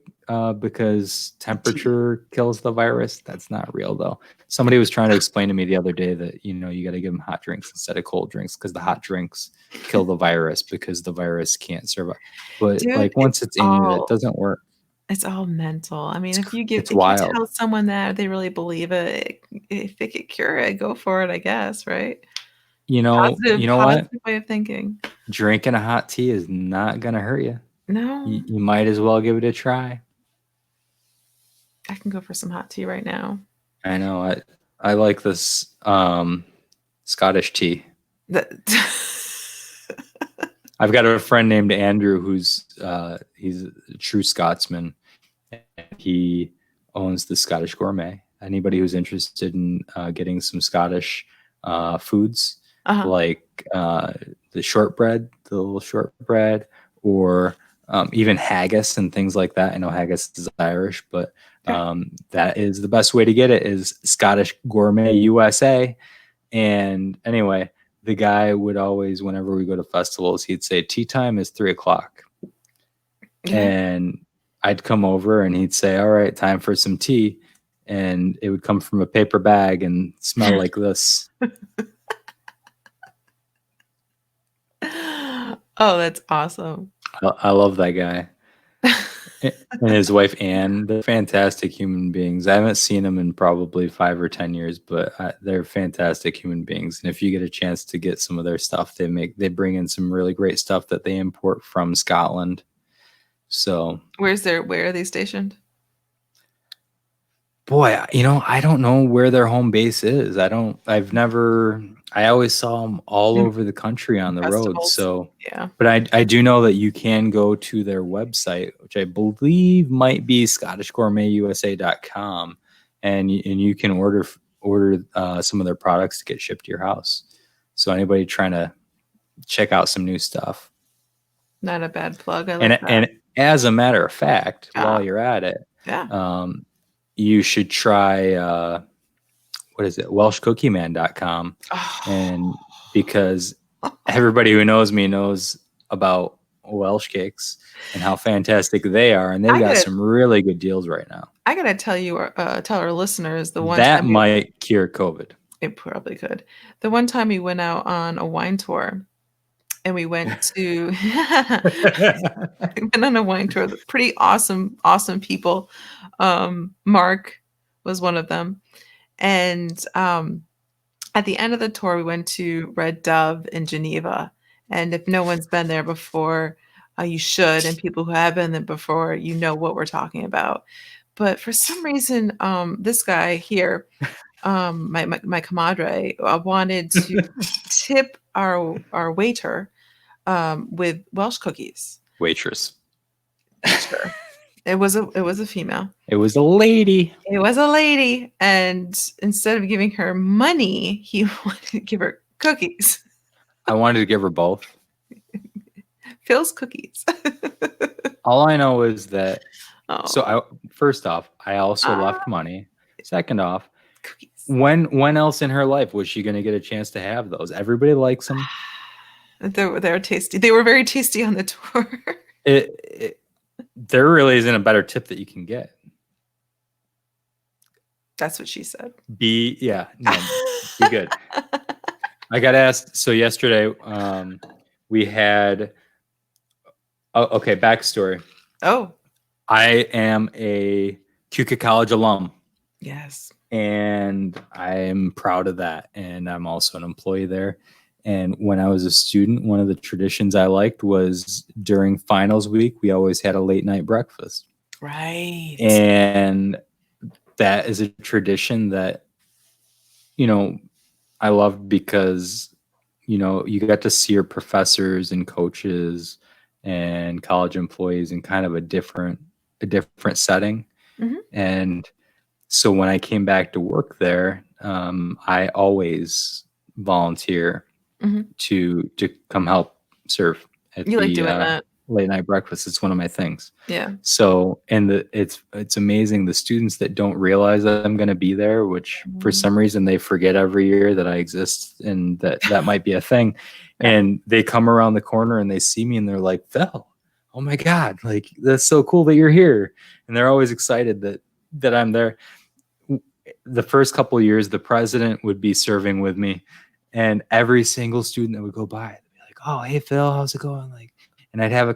because temperature kills the virus. That's not real though. Somebody was trying to explain to me the other day that you got to give them hot drinks instead of cold drinks because the hot drinks kill the virus because the virus can't survive. But once it's in you, it doesn't work. It's all mental. I mean, if you tell someone that they really believe it, if they could cure it, go for it, I guess, right? Positive what? Way of thinking. Drinking a hot tea is not gonna hurt you. No. You might as well give it a try. I can go for some hot tea right now. I know. I like this Scottish tea. I've got a friend named Andrew who's he's a true Scotsman. He owns the Scottish Gourmet. Anybody who's interested in getting some Scottish foods like the shortbread, the little shortbread, or even haggis and things like that. I know haggis is Irish, but that is the best way to get it is Scottish Gourmet USA. And anyway, the guy would always, whenever we go to festivals, he'd say tea time is 3:00. And I'd come over and he'd say, all right, time for some tea. And it would come from a paper bag and smell like this. Oh, that's awesome. I love that guy. And his wife, Anne, they're fantastic human beings. I haven't seen them in probably 5 or 10 years, but they're fantastic human beings. And if you get a chance to get some of their stuff, they bring in some really great stuff that they import from Scotland. So where are they stationed? Boy, I don't know where their home base is. I always saw them all over the country on the road. So, but I do know that you can go to their website, which I believe might be scottishgourmetusa.com, and you can order some of their products to get shipped to your house. So anybody trying to check out some new stuff. Not a bad plug. And as a matter of fact, while you're at it, you should try what is it? WelshCookieMan.com. And because everybody who knows me knows about Welsh cakes and how fantastic they are. And they've got some really good deals right now. I got to tell you, tell our listeners the one that might cure COVID. It probably could. The one time we went out on a wine tour and we went to, we went on a wine tour, pretty awesome people. Mark was one of them. And at the end of the tour, we went to Red Dove in Geneva. And if no one's been there before, you should. And people who have been there before, you know what we're talking about. But for some reason, this guy here, my comadre, wanted to tip our waiter with Welsh cookies. Waitress. Sure. It was a female. It was a lady. It was a lady. And instead of giving her money, he wanted to give her cookies. I wanted to give her both. Phil's cookies. All I know is that, first off, I also left money. Second off, cookies. When else in her life was she going to get a chance to have those? Everybody likes them. They're tasty. They were very tasty on the tour. There really isn't a better tip that you can get. That's what she said. Be good. I got asked. So yesterday, we had. Okay, backstory. Oh. I am a Keuka College alum. Yes. And I'm proud of that. And I'm also an employee there. And when I was a student, one of the traditions I liked was during finals week, we always had a late night breakfast. Right. And that is a tradition that, I loved because, you got to see your professors and coaches and college employees in kind of a different setting. Mm-hmm. And so when I came back to work there, I always volunteer to come help serve at doing that late night breakfast. It's one of my things. Yeah. So, and it's amazing the students that don't realize that I'm going to be there, which for some reason they forget every year that I exist and that might be a thing. And they come around the corner and they see me and they're like, Phil, oh my God, like that's so cool that you're here. And they're always excited that I'm there. The first couple of years, the president would be serving with me, and every single student that would go by, they'd be like, "Oh, hey Phil, how's it going?" Like, and I'd have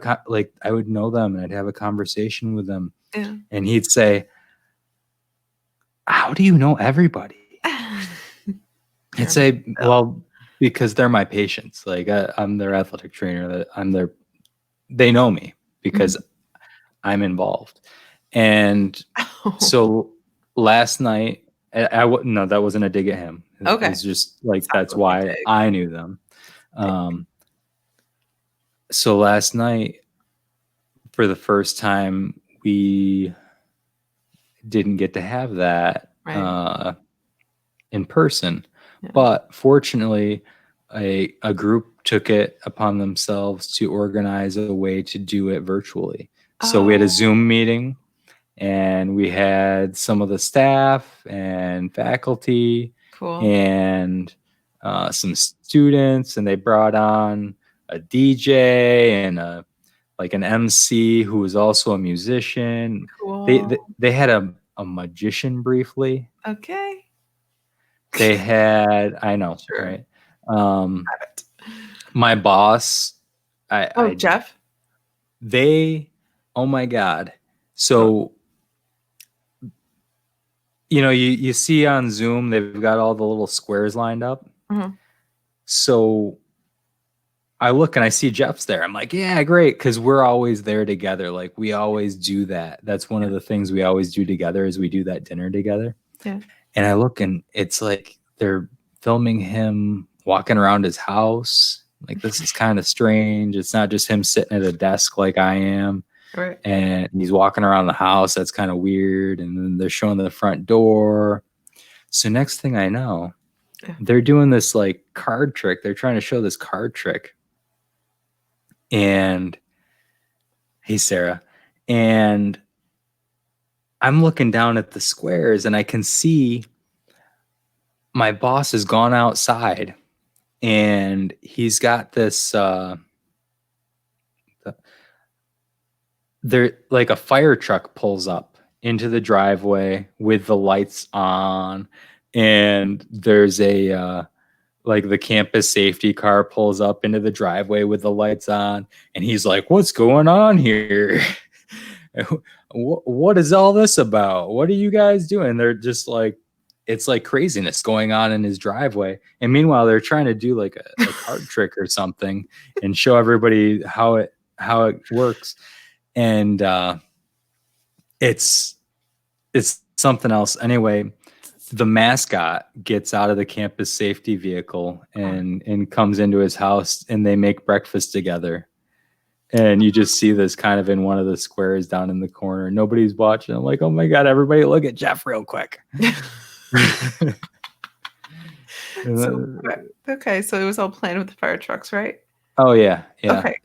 I would know them, and I'd have a conversation with them, and he'd say, "How do you know everybody?" I'd say, "Well, because they're my patients. Like, I'm their athletic trainer. They know me because I'm involved." And so last night. No, that wasn't a dig at him. Okay. It's just like, that's why I knew them. So last night, for the first time, we didn't get to have that in person. Yeah. But fortunately, a group took it upon themselves to organize a way to do it virtually. So we had a Zoom meeting. And we had some of the staff and faculty and some students, and they brought on a DJ and an MC who was also a musician. Cool. They had a magician briefly. Okay. They had, I know, sure. Right? My boss. Jeff. Oh my God. So. You see on Zoom, they've got all the little squares lined up. Mm-hmm. So I look and I see Jeff's there. I'm like, yeah, great. Because we're always there together. Like, we always do that. That's one of the things we always do together is we do that dinner together. Yeah. And I look and it's like they're filming him walking around his house. Like, this is kind of strange. It's not just him sitting at a desk like I am. Right. And he's walking around the house. That's kind of weird. And then they're showing the front door. So next thing I know, they're doing this like card trick. They're trying to show this card trick. And hey, Sarah. And I'm looking down at the squares and I can see my boss has gone outside and he's got this there, like a fire truck pulls up into the driveway with the lights on, and there's a like the campus safety car pulls up into the driveway with the lights on, and he's like, "What's going on here? What is all this about? What are you guys doing?" They're just like, it's like craziness going on in his driveway. And meanwhile, they're trying to do like a card trick or something and show everybody how it works. And it's something else. Anyway, the mascot gets out of the campus safety vehicle and comes into his house, and they make breakfast together. And you just see this kind of in one of the squares down in the corner. Nobody's watching. I'm like, oh my God, everybody look at Jeff real quick. Okay, so it was all planned with the fire trucks, right? Oh yeah. Okay.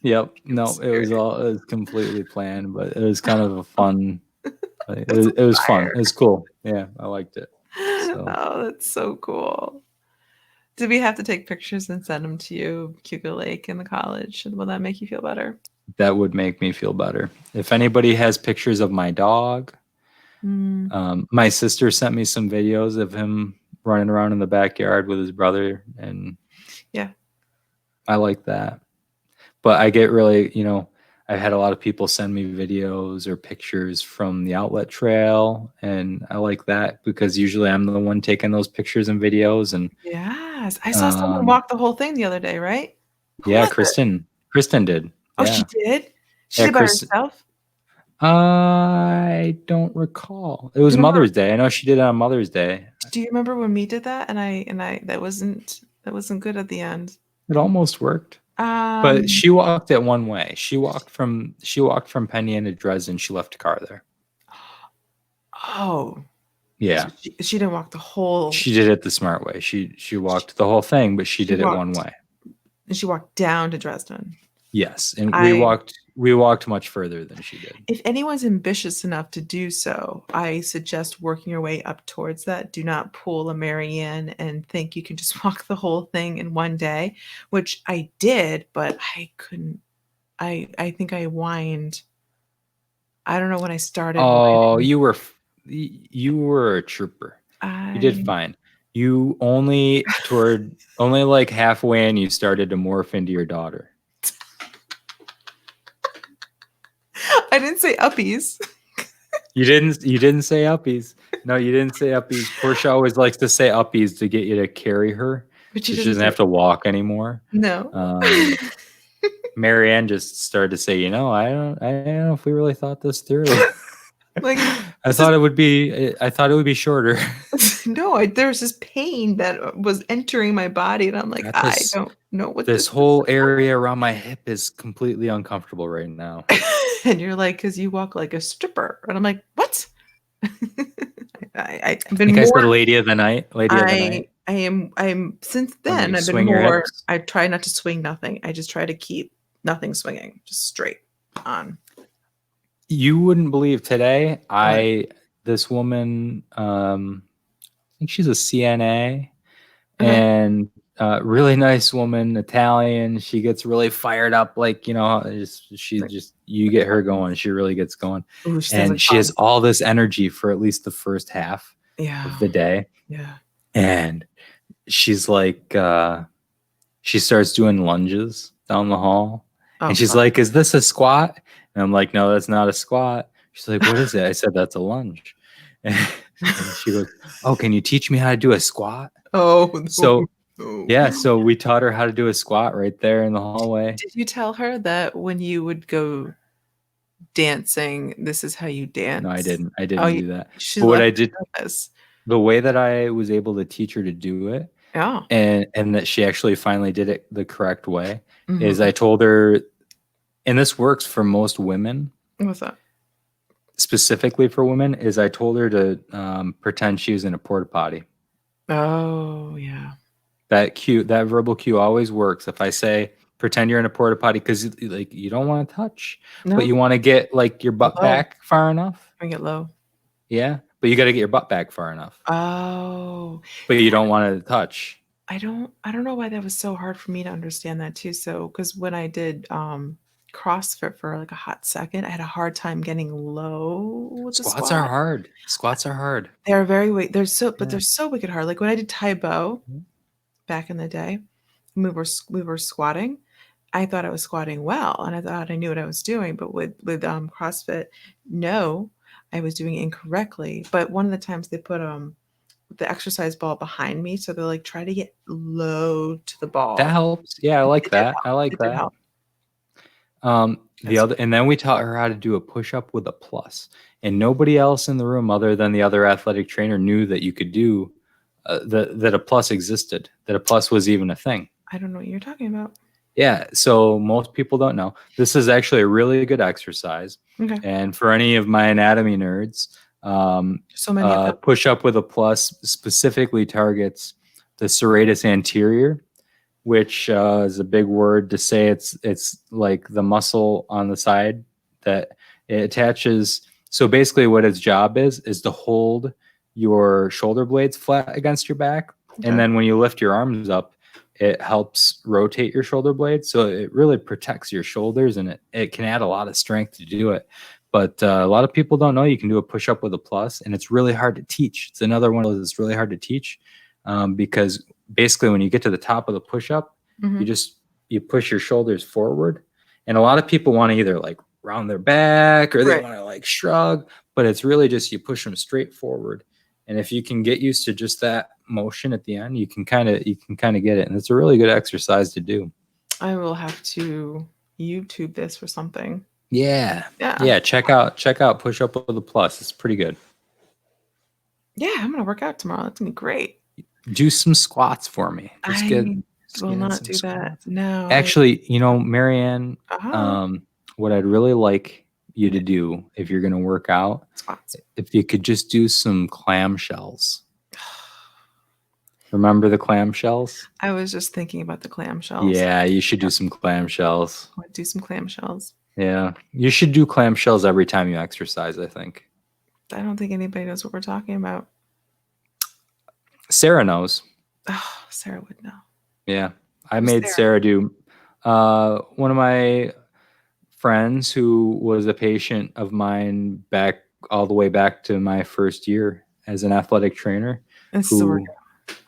Yep. No, it was completely planned, but it was kind of a fun. It was fun. It was cool. Yeah, I liked it. So. Oh, that's so cool. Did we have to take pictures and send them to you, Cuba Lake, in the college? Will that make you feel better? That would make me feel better. If anybody has pictures of my dog, my sister sent me some videos of him running around in the backyard with his brother, and yeah, I like that. But I get really, I've had a lot of people send me videos or pictures from the outlet trail, and I like that because usually I'm the one taking those pictures and videos. And yes, I saw someone walk the whole thing the other day, right? Yeah, Kristen did. Oh, yeah. she did? She did by herself? I don't recall. It was Mother's Day. I know she did it on Mother's Day. Do you remember when we did that? And I that wasn't good at the end. It almost worked. But she walked it one way. She walked from Penny to Dresden. She left a car there. Oh. Yeah. So she didn't walk the whole. She did it the smart way. She walked the whole thing, but she did it one way. And she walked down to Dresden. Yes, and we walked much further than she did. If anyone's ambitious enough to do so, I suggest working your way up towards that. Do not pull a Marianne and think you can just walk the whole thing in one day, which I did, but I couldn't. I think I whined. I don't know when I started. Oh, you were a trooper. You did fine. You only like halfway in, you started to morph into your daughter. I didn't say uppies. You didn't say uppies. No, you didn't say uppies. Portia always likes to say uppies to get you to carry her. But she doesn't have to walk anymore. No. Marianne just started to say, I don't know if we really thought this through. Like, I thought it would be shorter. No, there was this pain that was entering my body, and I'm like, I don't know what this whole area around my hip is completely uncomfortable right now. And you're like, because you walk like a stripper, and I'm like, what? I've been I said lady of the night. I am since then. I've been more. I try not to swing nothing. I just try to keep nothing swinging, just straight on. You wouldn't believe today. This woman, I think she's a CNA, and really nice woman, Italian. She gets really fired up, like you get her going. She really gets going. Ooh, and she has all this energy for at least the first half of the day. Yeah, and she's like, she starts doing lunges down the hall, and she's like, "Is this a squat?" And I'm like, "No, that's not a squat." She's like, "What is it?" I said, "That's a lunge." And she goes, "Oh, can you teach me how to do a squat?" Oh, no. So yeah, so we taught her how to do a squat right there in the hallway. Did you tell her that when you would go dancing, this is how you dance? No, I didn't do that. But what I did, the way that I was able to teach her to do it, and that she actually finally did it the correct way, is I told her, and this works for most women. What's that? Specifically for women, is I told her to pretend she was in a porta potty. Oh, yeah. That verbal cue always works. If I say, pretend you're in a porta potty, because you don't want to touch, but you want to get like your butt back far enough. Bring it low. Yeah. but you got to get your butt back far enough. Oh. But you don't want to touch. I don't know why that was so hard for me to understand that too. So, because when I did CrossFit for like a hot second, I had a hard time getting low with the Squats squat. are hard. Squats are hard. They're very they're so wicked hard. Like when I did Tai Bo back in the day, we were squatting. I thought I was squatting well, and I thought I knew what I was doing. But with CrossFit, no, I was doing it incorrectly. But one of the times they put the exercise ball behind me, so they're like, try to get low to the ball. That helps. Yeah, I like that. I like that. And then we taught her how to do a push-up with a plus, and nobody else in the room other than the other athletic trainer knew that you could do that a plus existed, that a plus was even a thing. I don't know what you're talking about. Yeah, so most people don't know. This is actually a really good exercise. Okay. And for any of my anatomy nerds, so many of them. Push up with a plus specifically targets the serratus anterior, which is a big word to say. It's like the muscle on the side that it attaches. So basically what its job is to hold your shoulder blades flat against your back. Okay. And then when you lift your arms up, it helps rotate your shoulder blades. So it really protects your shoulders, and it can add a lot of strength to do it. But a lot of people don't know you can do a push-up with a plus, and it's really hard to teach. It's another one of those that's really hard to teach because basically when you get to the top of the push-up, you push your shoulders forward. And a lot of people want to either like round their back or they want to like shrug, but it's really just you push them straight forward. And if you can get used to just that motion at the end, you can kind of get it. And it's a really good exercise to do. I will have to YouTube this for something. Yeah. Check out push up with a plus. It's pretty good. Yeah, I'm gonna work out tomorrow. That's gonna be great. Do some squats for me. I will not do that. No. Actually, Marianne, what I'd really like you to do if you're going to work out, squats. If you could just do some clamshells. Remember the clamshells? I was just thinking about the clamshells. Yeah, you should do some clamshells. I want to do some clamshells. Yeah, you should do clamshells every time you exercise, I think. I don't think anybody knows what we're talking about. Sarah knows. Oh, Sarah would know. Yeah, I made Sarah do one of my friends who was a patient of mine back all the way back to my first year as an athletic trainer, who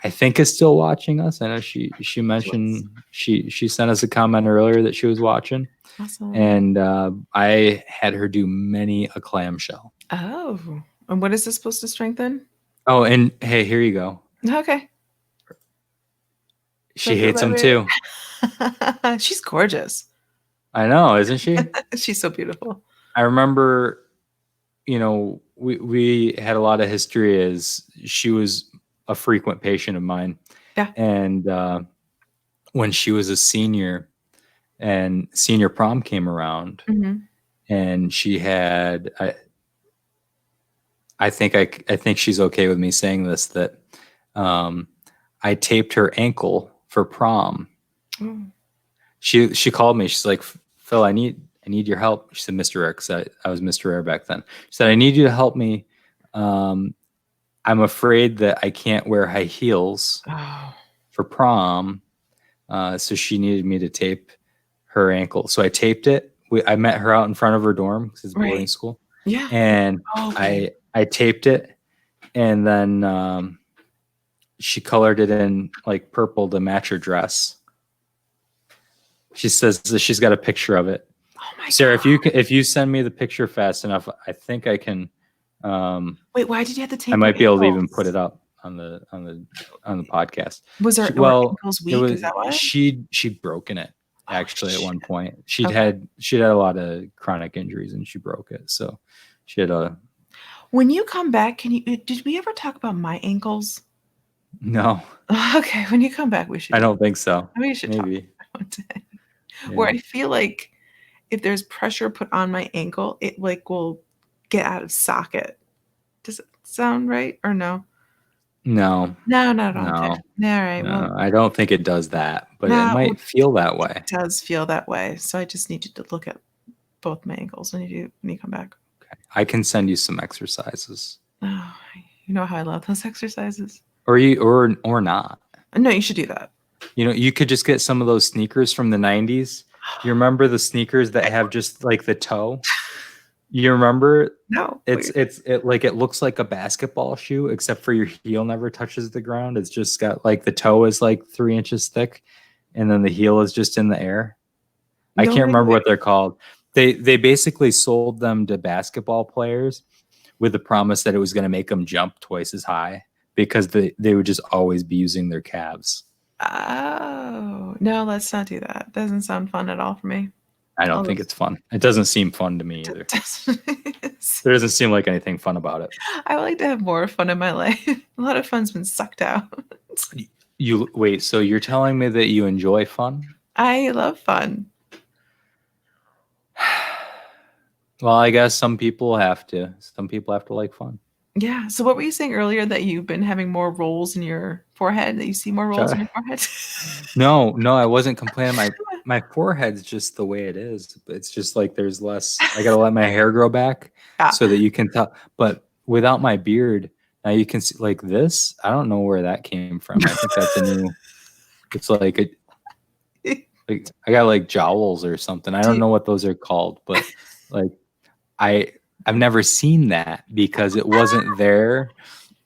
I think is still watching us. I know she mentioned she sent us a comment earlier that she was watching. Awesome. And I had her do many a clamshell. Oh, and what is this supposed to strengthen? Oh, and hey, here you go. Okay. She hates them too. She's gorgeous. I know, isn't she? She's so beautiful. I remember, we had a lot of history as she was a frequent patient of mine. Yeah. And when she was a senior and senior prom came around, and she had, I think she's okay with me saying this, that I taped her ankle for prom. Mm. She called me. She's like, Phil, I need your help. She said, Mr. Air, because I was Mr. Air back then. She said, I need you to help me. I'm afraid that I can't wear high heels for prom. So she needed me to tape her ankle. So I taped it. I met her out in front of her dorm because it's boarding school. Yeah. And I taped it. And then she colored it in like purple to match her dress. She says that she's got a picture of it. Oh my Sarah, God. if you send me the picture fast enough, I think I can. Wait, why did you have to tape? I might be able to even put it up on the podcast. Was there ankles weak? Is that why? She'd broken it actually at one point. She'd had a lot of chronic injuries and she broke it. So she had a. When you come back, did we ever talk about my ankles? No. Okay, when you come back, we should. I don't think so. We should maybe. Talk about it. Yeah. Where I feel like if there's pressure put on my ankle, it like will get out of socket. Does it sound right or no? No. No. Okay. All right. No, well, I don't think it does that, but it might feel that way. It does feel that way. So I just need you to look at both my ankles when you come back. Okay. I can send you some exercises. Oh, You know how I love those exercises. Or not. No, you should do that. You could just get some of those sneakers from the 90s. You remember the sneakers that have just like the toe? You remember? No. It looks like a basketball shoe, except for your heel never touches the ground. It's just got like the toe is like 3 inches thick, and then the heel is just in the air. I can't remember what they're called. They basically sold them to basketball players with the promise that it was going to make them jump twice as high because they would just always be using their calves. Oh, no, let's not do that. Doesn't sound fun at all for me. I don't think it's fun. It doesn't seem fun to me either. There doesn't seem like anything fun about it. I would like to have more fun in my life. A lot of fun's been sucked out. Wait, so you're telling me that you enjoy fun? I love fun. Well, I guess some people have to. Some people have to like fun. Yeah. So what were you saying earlier, that you've been having more rolls in your forehead, that you see more rolls in your forehead? No, I wasn't complaining. My forehead's just the way it is. It's just like there's less. I got to let my hair grow back so that you can tell. But without my beard, now you can see like this. I don't know where that came from. I think that's a new. It's like I got like jowls or something. I don't know what those are called, but like I've never seen that because it wasn't there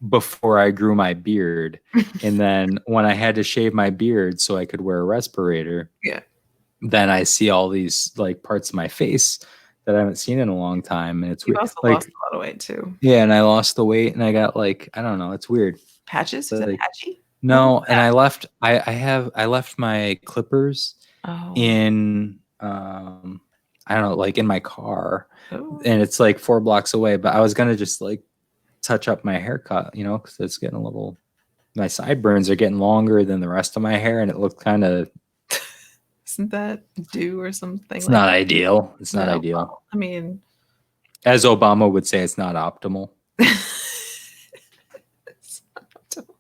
before I grew my beard. And then when I had to shave my beard so I could wear a respirator, then I see all these like parts of my face that I haven't seen in a long time. And it's weird. You also lost a lot of weight too. Yeah, and I lost the weight and I got like, I don't know, it's weird. Patches? Is it patchy? No, and I left my clippers in I don't know, like in my car. Oh. And it's like 4 blocks away, but I was gonna just like touch up my haircut, because it's getting a little. My sideburns are getting longer than the rest of my hair, and it looked kind of. Isn't that due or something? It's not ideal. It's not ideal. Well, I mean, as Obama would say, it's not optimal. It's not optimal.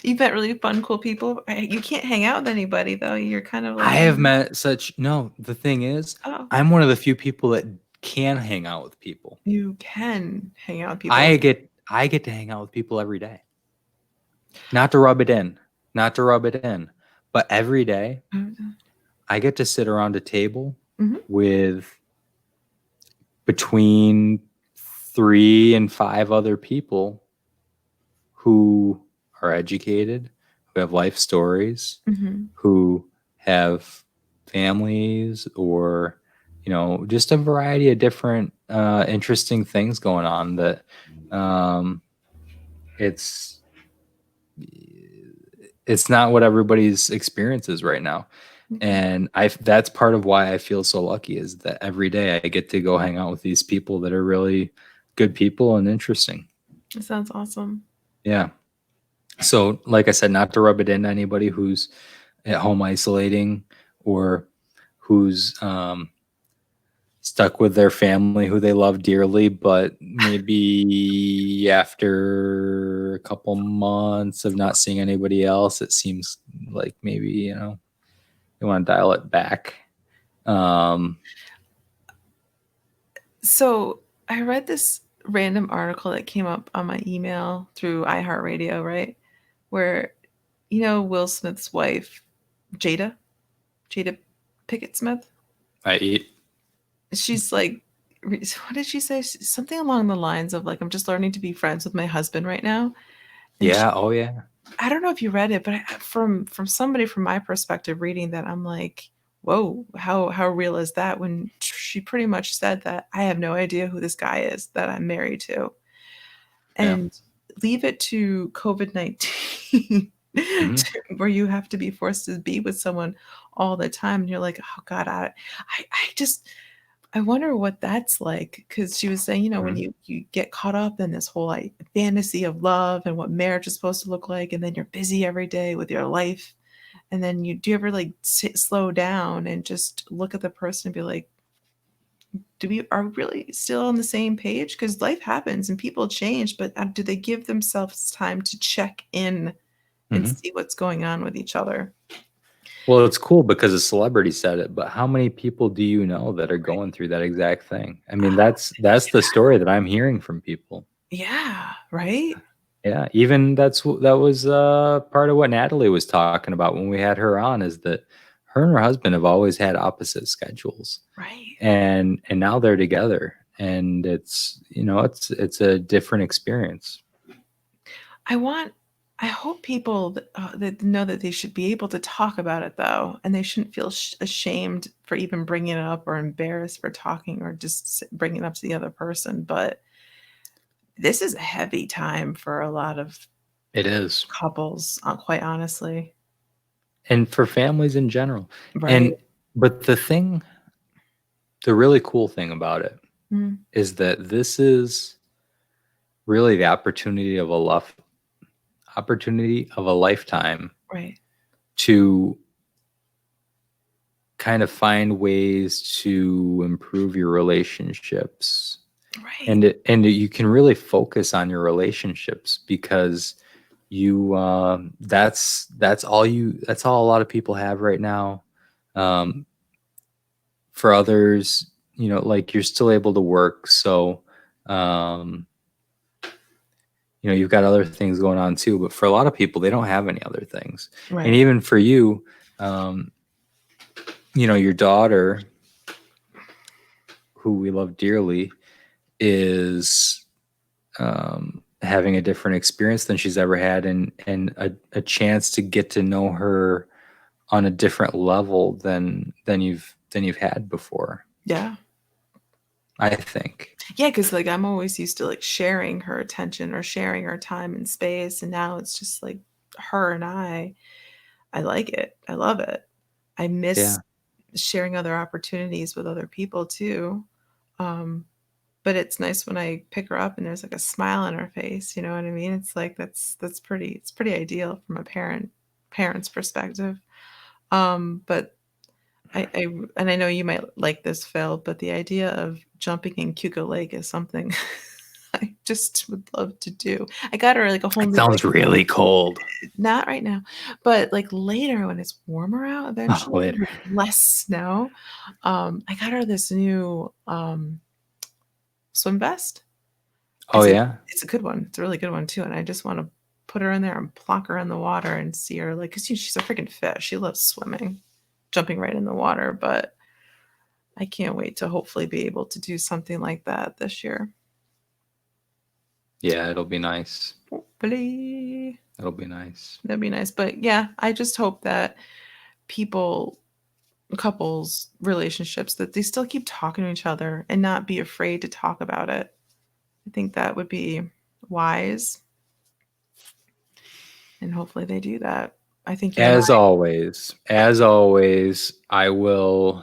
You've met really fun, cool people. You can't hang out with anybody though. You're kind of like. I have met such. No, the thing is, I'm one of the few people that can hang out with people. You can hang out with people. I get to hang out with people every day. Not to rub it in, but every day I get to sit around a table with between 3 and 5 other people who are educated, who have life stories, who have families, or just a variety of different interesting things going on that it's not what everybody's experiences right now. And that's part of why I feel so lucky, is that every day I get to go hang out with these people that are really good people and interesting. That sounds awesome. Yeah. So like I said, not to rub it into anybody who's at home isolating or who's stuck with their family who they love dearly, but maybe after a couple months of not seeing anybody else, it seems like maybe, you want to dial it back. So I read this random article that came up on my email through iHeartRadio, right? Where, Will Smith's wife, Jada Pinkett Smith. She's like, what did she say? Something along the lines of like, I'm just learning to be friends with my husband right now. And yeah. I don't know if you read it, but from somebody from my perspective reading that, I'm like, whoa, how real is that? When she pretty much said that I have no idea who this guy is that I'm married to. And leave it to COVID-19 where you have to be forced to be with someone all the time. And you're like, oh God, I wonder what that's like. Because she was saying, when you get caught up in this whole like fantasy of love and what marriage is supposed to look like, and then you're busy every day with your life, and then do you ever like slow down and just look at the person and be like, are we really still on the same page? Because life happens and people change, but do they give themselves time to check in and see what's going on with each other? Well, it's cool because a celebrity said it, but how many people do you know that are going through that exact thing? I mean, that's the story that I'm hearing from people. Yeah, right? Yeah, even that was part of what Natalie was talking about when we had her on, is that her and her husband have always had opposite schedules. Right. And now they're together, and it's a different experience. I hope people that know that they should be able to talk about it, though, and they shouldn't feel ashamed for even bringing it up, or embarrassed for talking, or just bringing it up to the other person. But this is a heavy time for a lot of It is. couples, quite honestly. And for families in general. Right. But the really cool thing about it Mm. is that this is really the opportunity of a lifetime Right. to kind of find ways to improve your relationships. Right. And you can really focus on your relationships, because that's all a lot of people have right now. For others, like, you're still able to work, so you've got other things going on too. But for a lot of people, they don't have any other things. Right. And even for you, your daughter, who we love dearly, is having a different experience than she's ever had, and a chance to get to know her on a different level than you've had before. Yeah. I think. Yeah, because like I'm always used to like sharing her attention or sharing our time and space, and now it's just like her and I. I like it. I love it. I miss sharing other opportunities with other people too. But it's nice when I pick her up and there's like a smile on her face. You know what I mean? It's like it's pretty ideal from a parent's perspective. But and I know you might like this, Phil, but the idea of jumping in Cuco Lake is something I just would love to do. I got her like a whole It new, sounds like, really cold. not right now, but like later when it's warmer out eventually, Later. with less snow. I got her this new swim vest. Oh, yeah? It's a good one. It's a really good one too, and I just wanna put her in there and plonk her in the water and see her, like, 'cause she's a freaking fish. She loves swimming, jumping right in the water, but I can't wait to hopefully be able to do something like that this year. Yeah, it'll be nice. Hopefully. It'll be nice. That'd be nice, but yeah, I just hope that people, couples, relationships, that they still keep talking to each other and not be afraid to talk about it. I think that would be wise, and hopefully they do that. I think you and As always, I will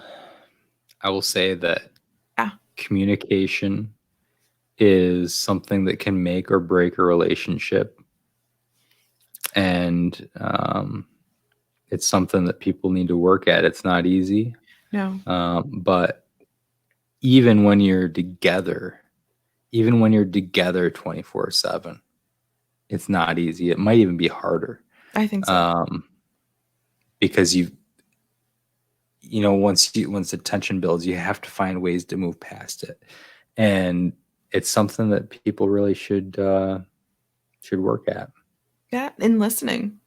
say that Yeah. communication is something that can make or break a relationship. And it's something that people need to work at. It's not easy. No. But even when you're together 24/7, it's not easy. It might even be harder. I think so. Because once the tension builds, you have to find ways to move past it. And it's something that people really should work at. Yeah, and listening.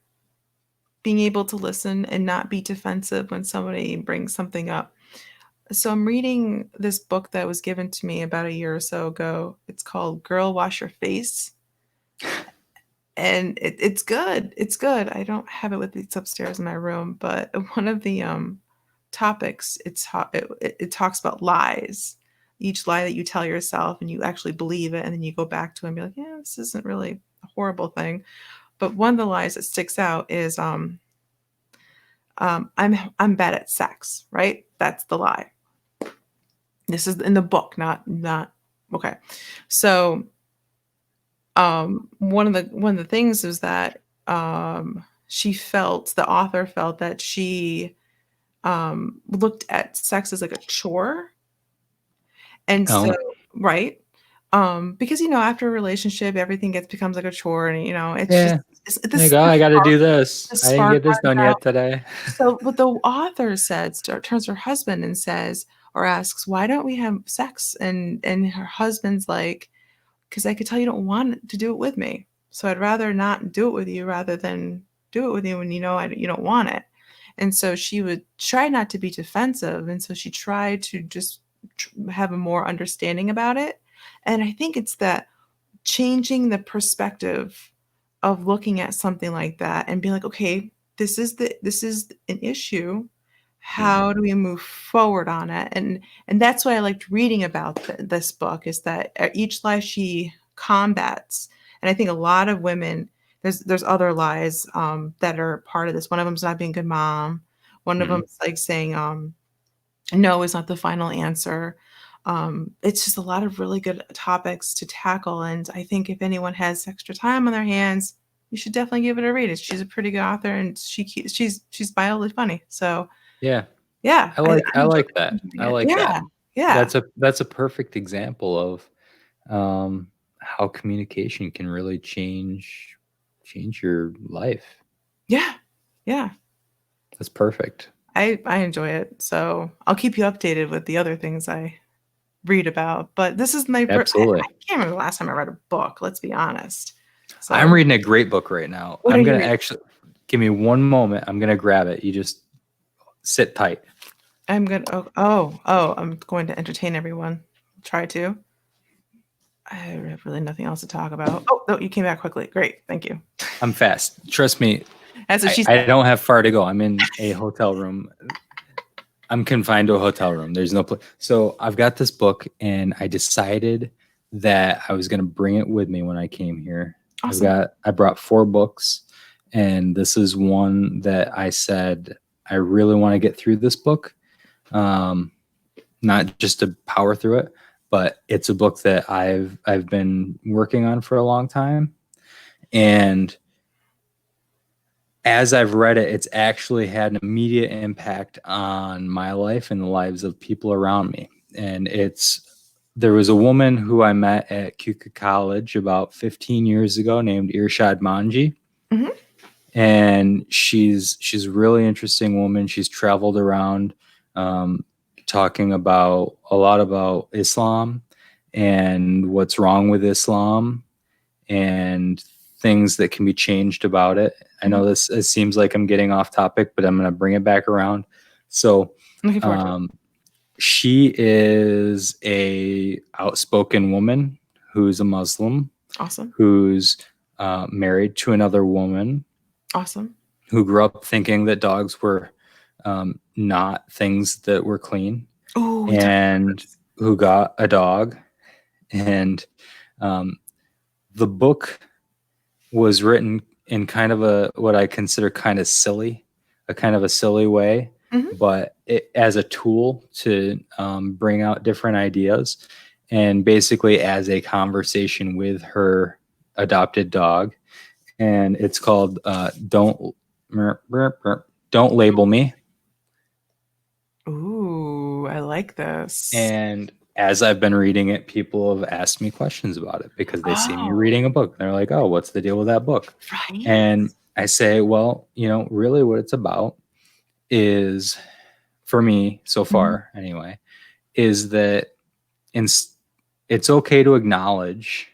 Being able to listen and not be defensive when somebody brings something up. So I'm reading this book that was given to me about a year or so ago. It's called Girl Wash Your Face. And it's good. It's good. I don't have it with me. It's upstairs in my room, but one of the topics, it talks about lies. Each lie that you tell yourself and you actually believe it, and then you go back to it and be like, yeah, this isn't really a horrible thing. But one of the lies that sticks out is I'm bad at sex, right? That's the lie. This is in the book, not okay. So one of the things is that the author felt that she looked at sex as like a chore. And so, right? Because after a relationship, everything becomes like a chore, and it's just this. I got to do this. The I didn't spark get this done runs yet out. today. So what the author said, turns to her husband and says, or asks, why don't we have sex? And her husband's like, because I could tell you don't want to do it with me. So I'd rather not do it with you rather than do it with you when you know you don't want it. And so she would try not to be defensive. And so she tried to just have a more understanding about it. And I think it's that changing the perspective of looking at something like that and being like, okay, this is an issue. How do we move forward on it? And that's what I liked reading about this book, is that each lie she combats. And I think a lot of women, there's other lies that are part of this. One of them's not being a good mom. One of them's like saying no is not the final answer. It's just a lot of really good topics to tackle. And I think if anyone has extra time on their hands, you should definitely give it a read. She's a pretty good author, and she's mildly funny. So yeah, yeah, I like that. I like that. Yeah, that's a perfect example of how communication can really change your life. Yeah, that's perfect. I enjoy it. So I'll keep you updated with the other things I read about. But this is my absolutely. I can't remember the last time I read a book. Let's be honest. So, I'm reading a great book right now. I'm gonna actually give me one moment. I'm gonna grab it. You just sit tight. I'm going to, I'm going to entertain everyone. Try to. I have really nothing else to talk about. Oh, no, you came back quickly. Great. Thank you. I'm fast. Trust me. That's what she said. I don't have far to go. I'm in a hotel room. I'm confined to a hotel room. There's no place. So I've got this book, and I decided that I was going to bring it with me when I came here. Awesome. I brought 4 books, and this is one that I said, I really want to get through this book. Not just to power through it, but it's a book that I've been working on for a long time. And as I've read it, it's actually had an immediate impact on my life and the lives of people around me. And there was a woman who I met at Kuka College about 15 years ago named Irshad Manji. Mm-hmm. And she's a really interesting woman. She's traveled around talking about a lot about Islam and what's wrong with Islam and things that can be changed about it. I know it seems like I'm getting off topic, but I'm going to bring it back around. So she is a outspoken woman who's a Muslim. Awesome. Who's married to another woman. Awesome. Who grew up thinking that dogs were not things that were clean. Oh, and who got a dog. And the book was written in kind of what I consider kind of silly way, but as a tool to bring out different ideas, and basically as a conversation with her adopted dog. And it's called Don't Label Me. Ooh, I like this. And as I've been reading it, people have asked me questions about it because they see me reading a book. They're like, oh, what's the deal with that book? Right. And I say, well, really what it's about is, for me so far anyway, is that it's okay to acknowledge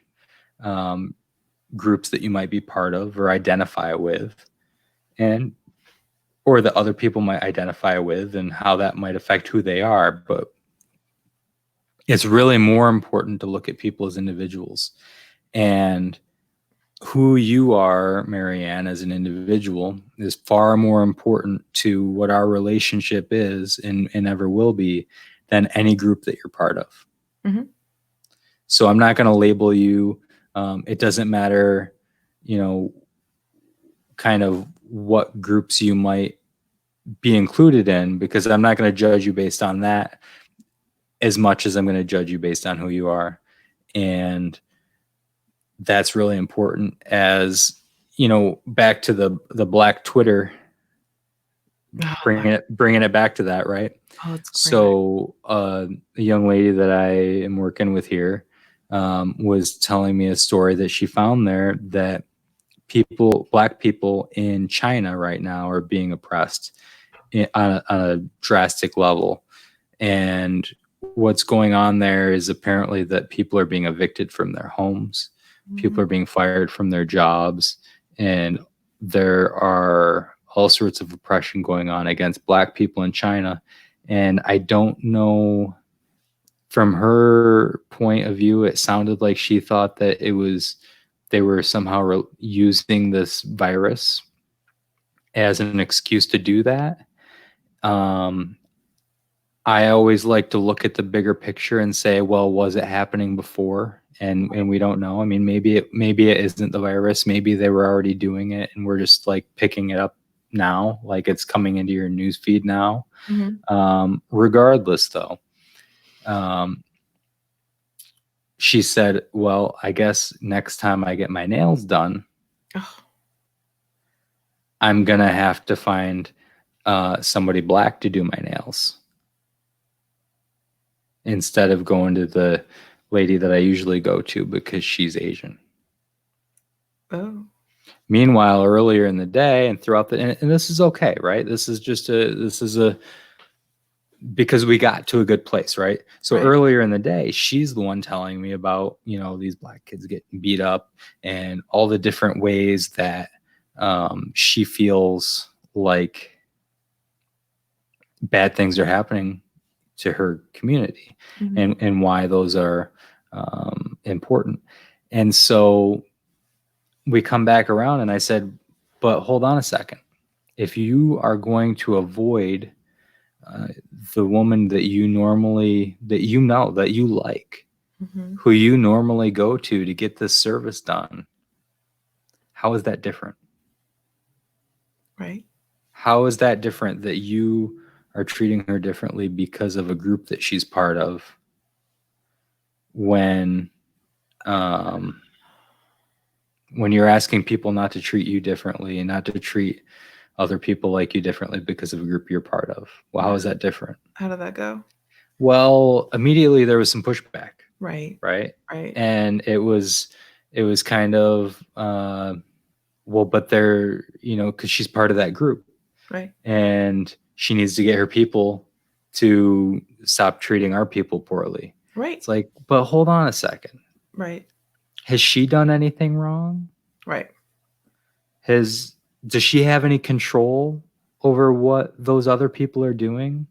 groups that you might be part of or identify with, or that other people might identify with, and how that might affect who they are. But it's really more important to look at people as individuals, and who you are, Marianne, as an individual is far more important to what our relationship is and ever will be than any group that you're part of. Mm-hmm. So I'm not going to label you. It doesn't matter, kind of what groups you might be included in, because I'm not going to judge you based on that as much as I'm going to judge you based on who you are. And that's really important. As back to the Black Twitter, bringing it back to that, right? Oh, it's great. So a young lady that I am working with here was telling me a story that she found there, that Black people in China right now are being oppressed on a drastic level. And what's going on there is apparently that people are being evicted from their homes. People are being fired from their jobs, and there are all sorts of oppression going on against Black people in China. And I don't know, from her point of view, it sounded like she thought that they were somehow using this virus as an excuse to do that. I always like to look at the bigger picture and say, well, was it happening before? And we don't know. I mean, maybe it isn't the virus. Maybe they were already doing it and we're just like picking it up now, like it's coming into your news feed now. Regardless, though, she said, well, I guess next time I get my nails done, I'm going to have to find somebody Black to do my nails instead of going to the lady that I usually go to because she's Asian. Oh. Meanwhile, earlier in the day and throughout and this is okay, right? This is because we got to a good place, right? So earlier in the day, she's the one telling me about, these Black kids getting beat up and all the different ways that she feels like bad things are happening to her community, and why those are important. And so we come back around and I said, but hold on a second. If you are going to avoid the woman that you like, who you normally go to get this service done, how is that different? Right. How is that different that you are treating her differently because of a group that she's part of, when you're asking people not to treat you differently and not to treat other people like you differently because of a group you're part of? Well, how is that different? How did that go? Well, immediately there was some pushback. Right. And it was kind of, well, but they're, because she's part of that group. Right. And she needs to get her people to stop treating our people poorly. Right. It's like, but hold on a second. Right. Has she done anything wrong? Right. Does she have any control over what those other people are doing?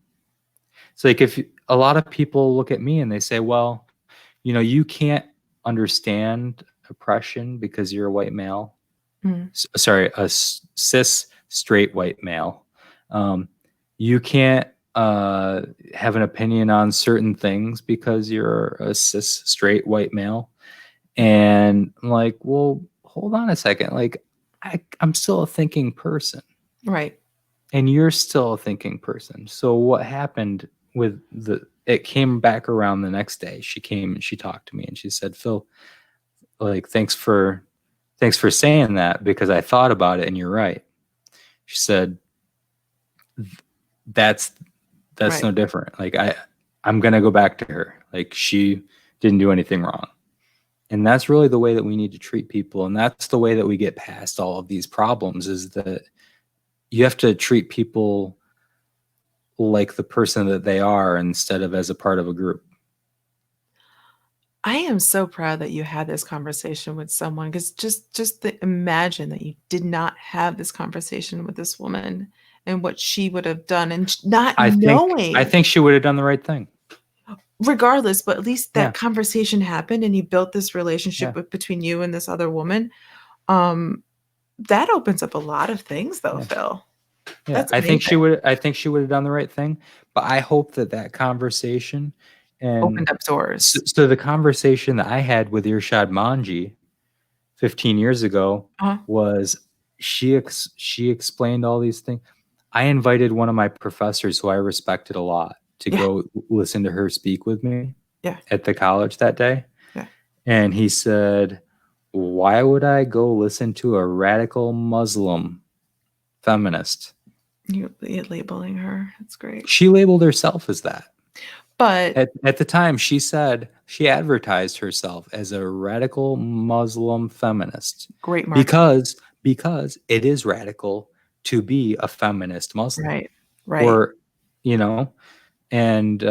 It's like, if a lot of people look at me and they say, well, you can't understand oppression because you're a white male. Sorry, a cis straight white male. You can't have an opinion on certain things because you're a cis straight white male. And I'm like, well, hold on a second. Like, I'm still a thinking person. Right. And you're still a thinking person. So what happened with it came back around the next day. She came and she talked to me and she said, Phil, like, thanks for saying that, because I thought about it and you're right. She said, that's right. No different. Like, I'm going to go back to her. Like, she didn't do anything wrong. And that's really the way that we need to treat people. And that's the way that we get past all of these problems, is that you have to treat people like the person that they are instead of as a part of a group. I am so proud that you had this conversation with someone, because just imagine that you did not have this conversation with this woman and what she would have done, and knowing. I think she would have done the right thing. Regardless, but at least that conversation happened and you built this relationship between you and this other woman. That opens up a lot of things, though, Phil. Yeah, I think she would have done the right thing, but I hope that conversation opened up doors. So the conversation that I had with Irshad Manji 15 years ago was she explained all these things. I invited one of my professors who I respected a lot to go listen to her speak with me at the college that day. Yeah. And he said, why would I go listen to a radical Muslim feminist? You're labeling her. That's great. She labeled herself as that. But at the time, she said she advertised herself as a radical Muslim feminist. Great marketing. Because it is radical to be a feminist Muslim. Right. Or, and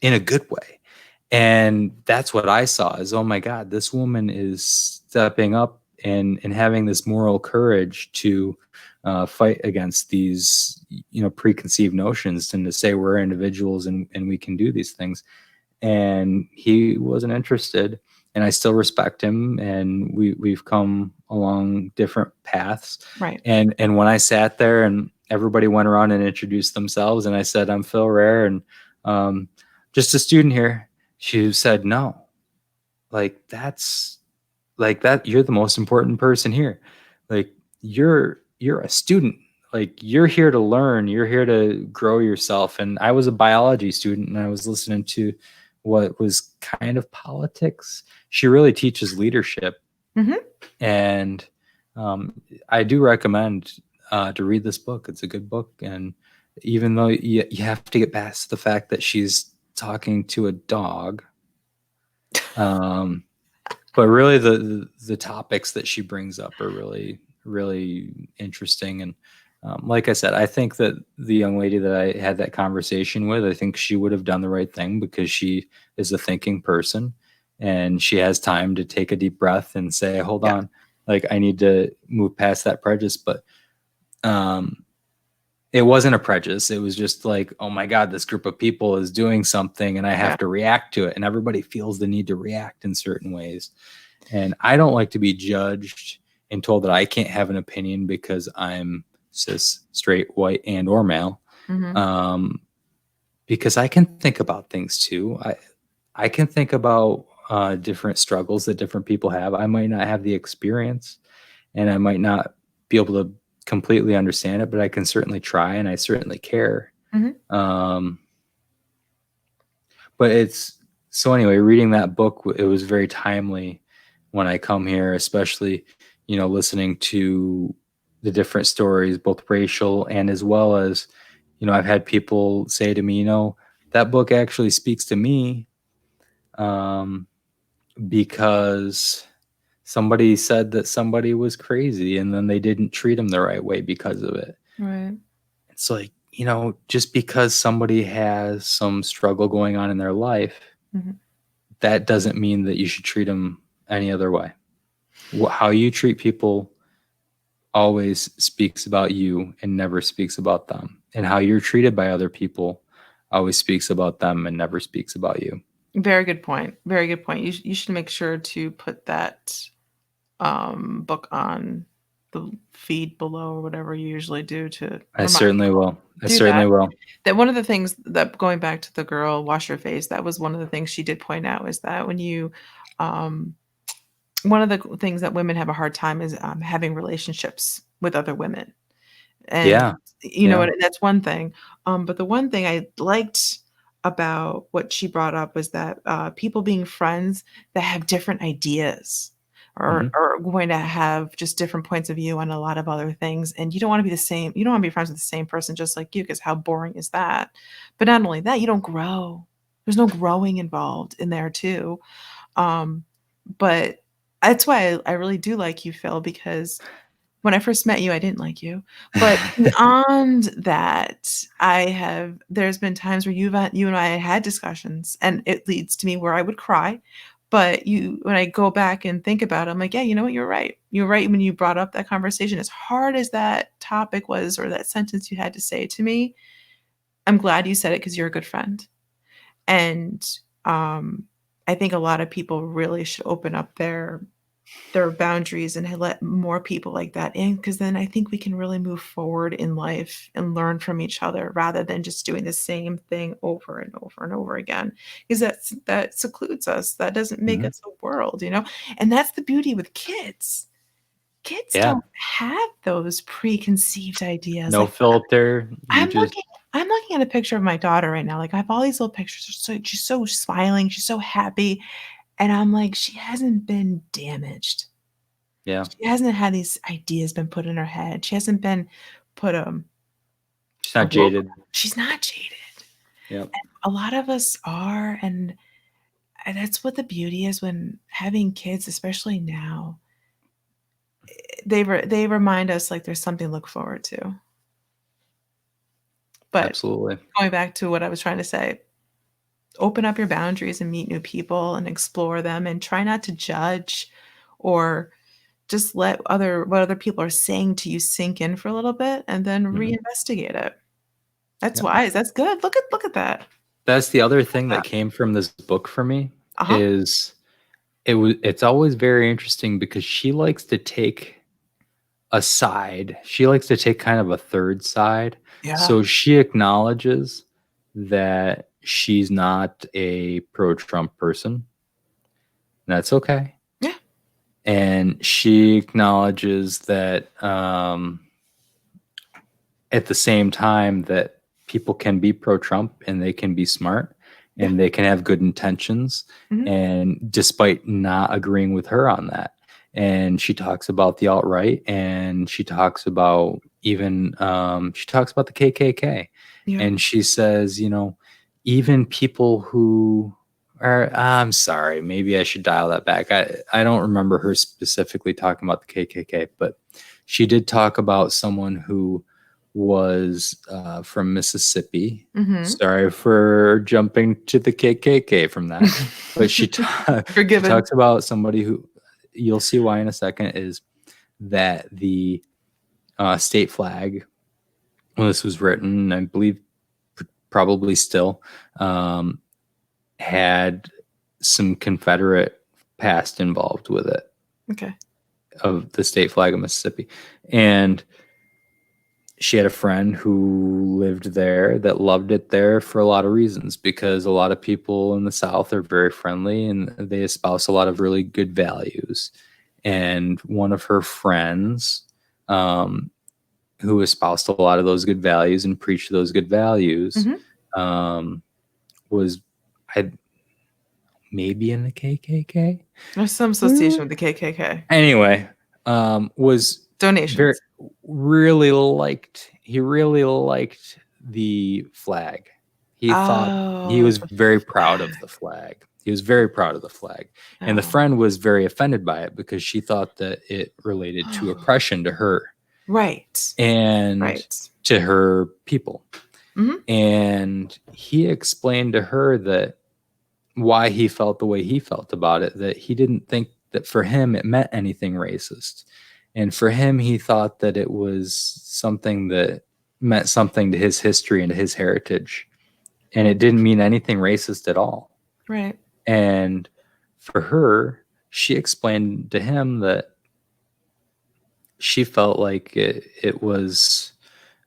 in a good way. And that's what I saw is, oh my God, this woman is stepping up and having this moral courage to fight against these, preconceived notions, and to say we're individuals and we can do these things. And he wasn't interested, and I still respect him, and we've come along different paths. Right. And when I sat there and everybody went around and introduced themselves, and I said, I'm Phil RAHR, and just a student here. She said, no, like that's like that. You're the most important person here. Like you're a student. Like you're here to learn. You're here to grow yourself. And I was a biology student, and I was listening to what was kind of politics. She really teaches leadership. Mm-hmm. And I do recommend to read this book. It's a good book. And even though you have to get past the fact that she's talking to a dog, but really the topics that she brings up are really, really interesting. And like I said, I think that the young lady that I had that conversation with, I think she would have done the right thing, because she is a thinking person, and she has time to take a deep breath and say, hold on, like I need to move past that prejudice. But it wasn't a prejudice. It was just like, oh my God, this group of people is doing something and I have to react to it. And everybody feels the need to react in certain ways. And I don't like to be judged and told that I can't have an opinion because I'm cis, straight, white, and or male. Mm-hmm. Because I can think about things too. I can think about different struggles that different people have. I might not have the experience, and I might not be able to completely understand it, but I can certainly try, and I certainly care. Mm-hmm. But anyway, reading that book, it was very timely when I come here, especially, listening to the different stories, both racial and as well as, I've had people say to me, that book actually speaks to me, because somebody said that somebody was crazy and then they didn't treat them the right way because of it. Right. It's like, just because somebody has some struggle going on in their life, mm-hmm. that doesn't mean that you should treat them any other way. How you treat people always speaks about you and never speaks about them. And how you're treated by other people always speaks about them and never speaks about you. Very good point. Very good point. You should make sure to put that book on the feed below, or whatever you usually do to. I certainly will. That one of the things that, going back to the girl, wash your face, that was one of the things she did point out, is that when you, one of the things that women have a hard time is having relationships with other women. And that's one thing. But the one thing I liked about what she brought up was that people being friends that have different ideas are going to have just different points of view on a lot of other things. And you don't want to be the same. You don't want to be friends with the same person just like you, because how boring is that? But not only that, you don't grow. There's no growing involved in there too. But that's why I really do like you, Phil, because when I first met you, I didn't like you. But beyond that, there's been times where you and I had discussions, and it leads to me where I would cry. But when I go back and think about it, I'm like, yeah, you know what? You're right. You're right when you brought up that conversation. As hard as that topic was, or that sentence you had to say to me, I'm glad you said it, because you're a good friend. And I think a lot of people really should open up their boundaries and let more people like that in, because then I think we can really move forward in life and learn from each other, rather than just doing the same thing over and over and over again, because that secludes us. That doesn't make us a world, and that's the beauty with kids. Kids don't have those preconceived ideas. No filter. I'm looking at a picture of my daughter right now. Like, I have all these little pictures. She's so smiling. She's so happy. And I'm like, she hasn't been damaged. Yeah. She hasn't had these ideas been put in her head. She hasn't been put she's not jaded. She's not jaded. Yeah. A lot of us are, and that's what the beauty is when having kids, especially now. They remind us like there's something to look forward to. But absolutely. Going back to what I was trying to say, open up your boundaries and meet new people and explore them, and try not to judge or just let what other people are saying to you sink in for a little bit and then reinvestigate it. That's wise. That's good. Look at that. That's the other thing that came from this book for me is it's always very interesting because she likes to take a side. She likes to take kind of a third side. Yeah. So she acknowledges that she's not a pro-Trump person. That's okay. Yeah. And she acknowledges that at the same time that people can be pro-Trump and they can be smart and they can have good intentions, and despite not agreeing with her on that. And she talks about the alt-right, and she talks about even she talks about the KKK. Yeah. And she says, even people who are, I'm sorry, maybe I should dial that back. I don't remember her specifically talking about the KKK, but she did talk about someone who was from Mississippi. Sorry for jumping to the KKK from that. But she talks about somebody who, you'll see why in a second, is that the state flag, when this was written, I believe probably still, had some Confederate past involved with it. Okay. Of the state flag of Mississippi. And she had a friend who lived there that loved it there for a lot of reasons, because a lot of people in the South are very friendly and they espouse a lot of really good values. And one of her friends, who espoused a lot of those good values and preached those good values, was maybe in the KKK. There's some association with the KKK. Anyway, was donations. Really liked the flag. He thought he was very proud of the flag. He was very proud of the flag. And the friend was very offended by it because she thought that it related to oppression to her. Right. And to her people. And he explained to her that why he felt the way he felt about it, that he didn't think that for him it meant anything racist. And for him, he thought that it was something that meant something to his history and to his heritage. And it didn't mean anything racist at all. Right. And for her, she explained to him that she felt like it was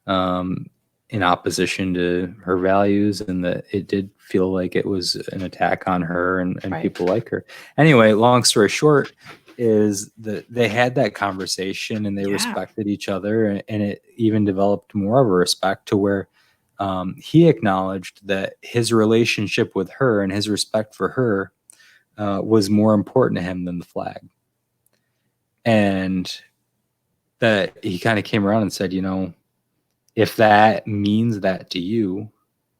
in opposition to her values, and that it did feel like it was an attack on her and people like her. Anyway, long story short, is that they had that conversation and they respected each other, and it even developed more of a respect to where he acknowledged that his relationship with her and his respect for her was more important to him than the flag. And that he kind of came around and said, if that means that to you,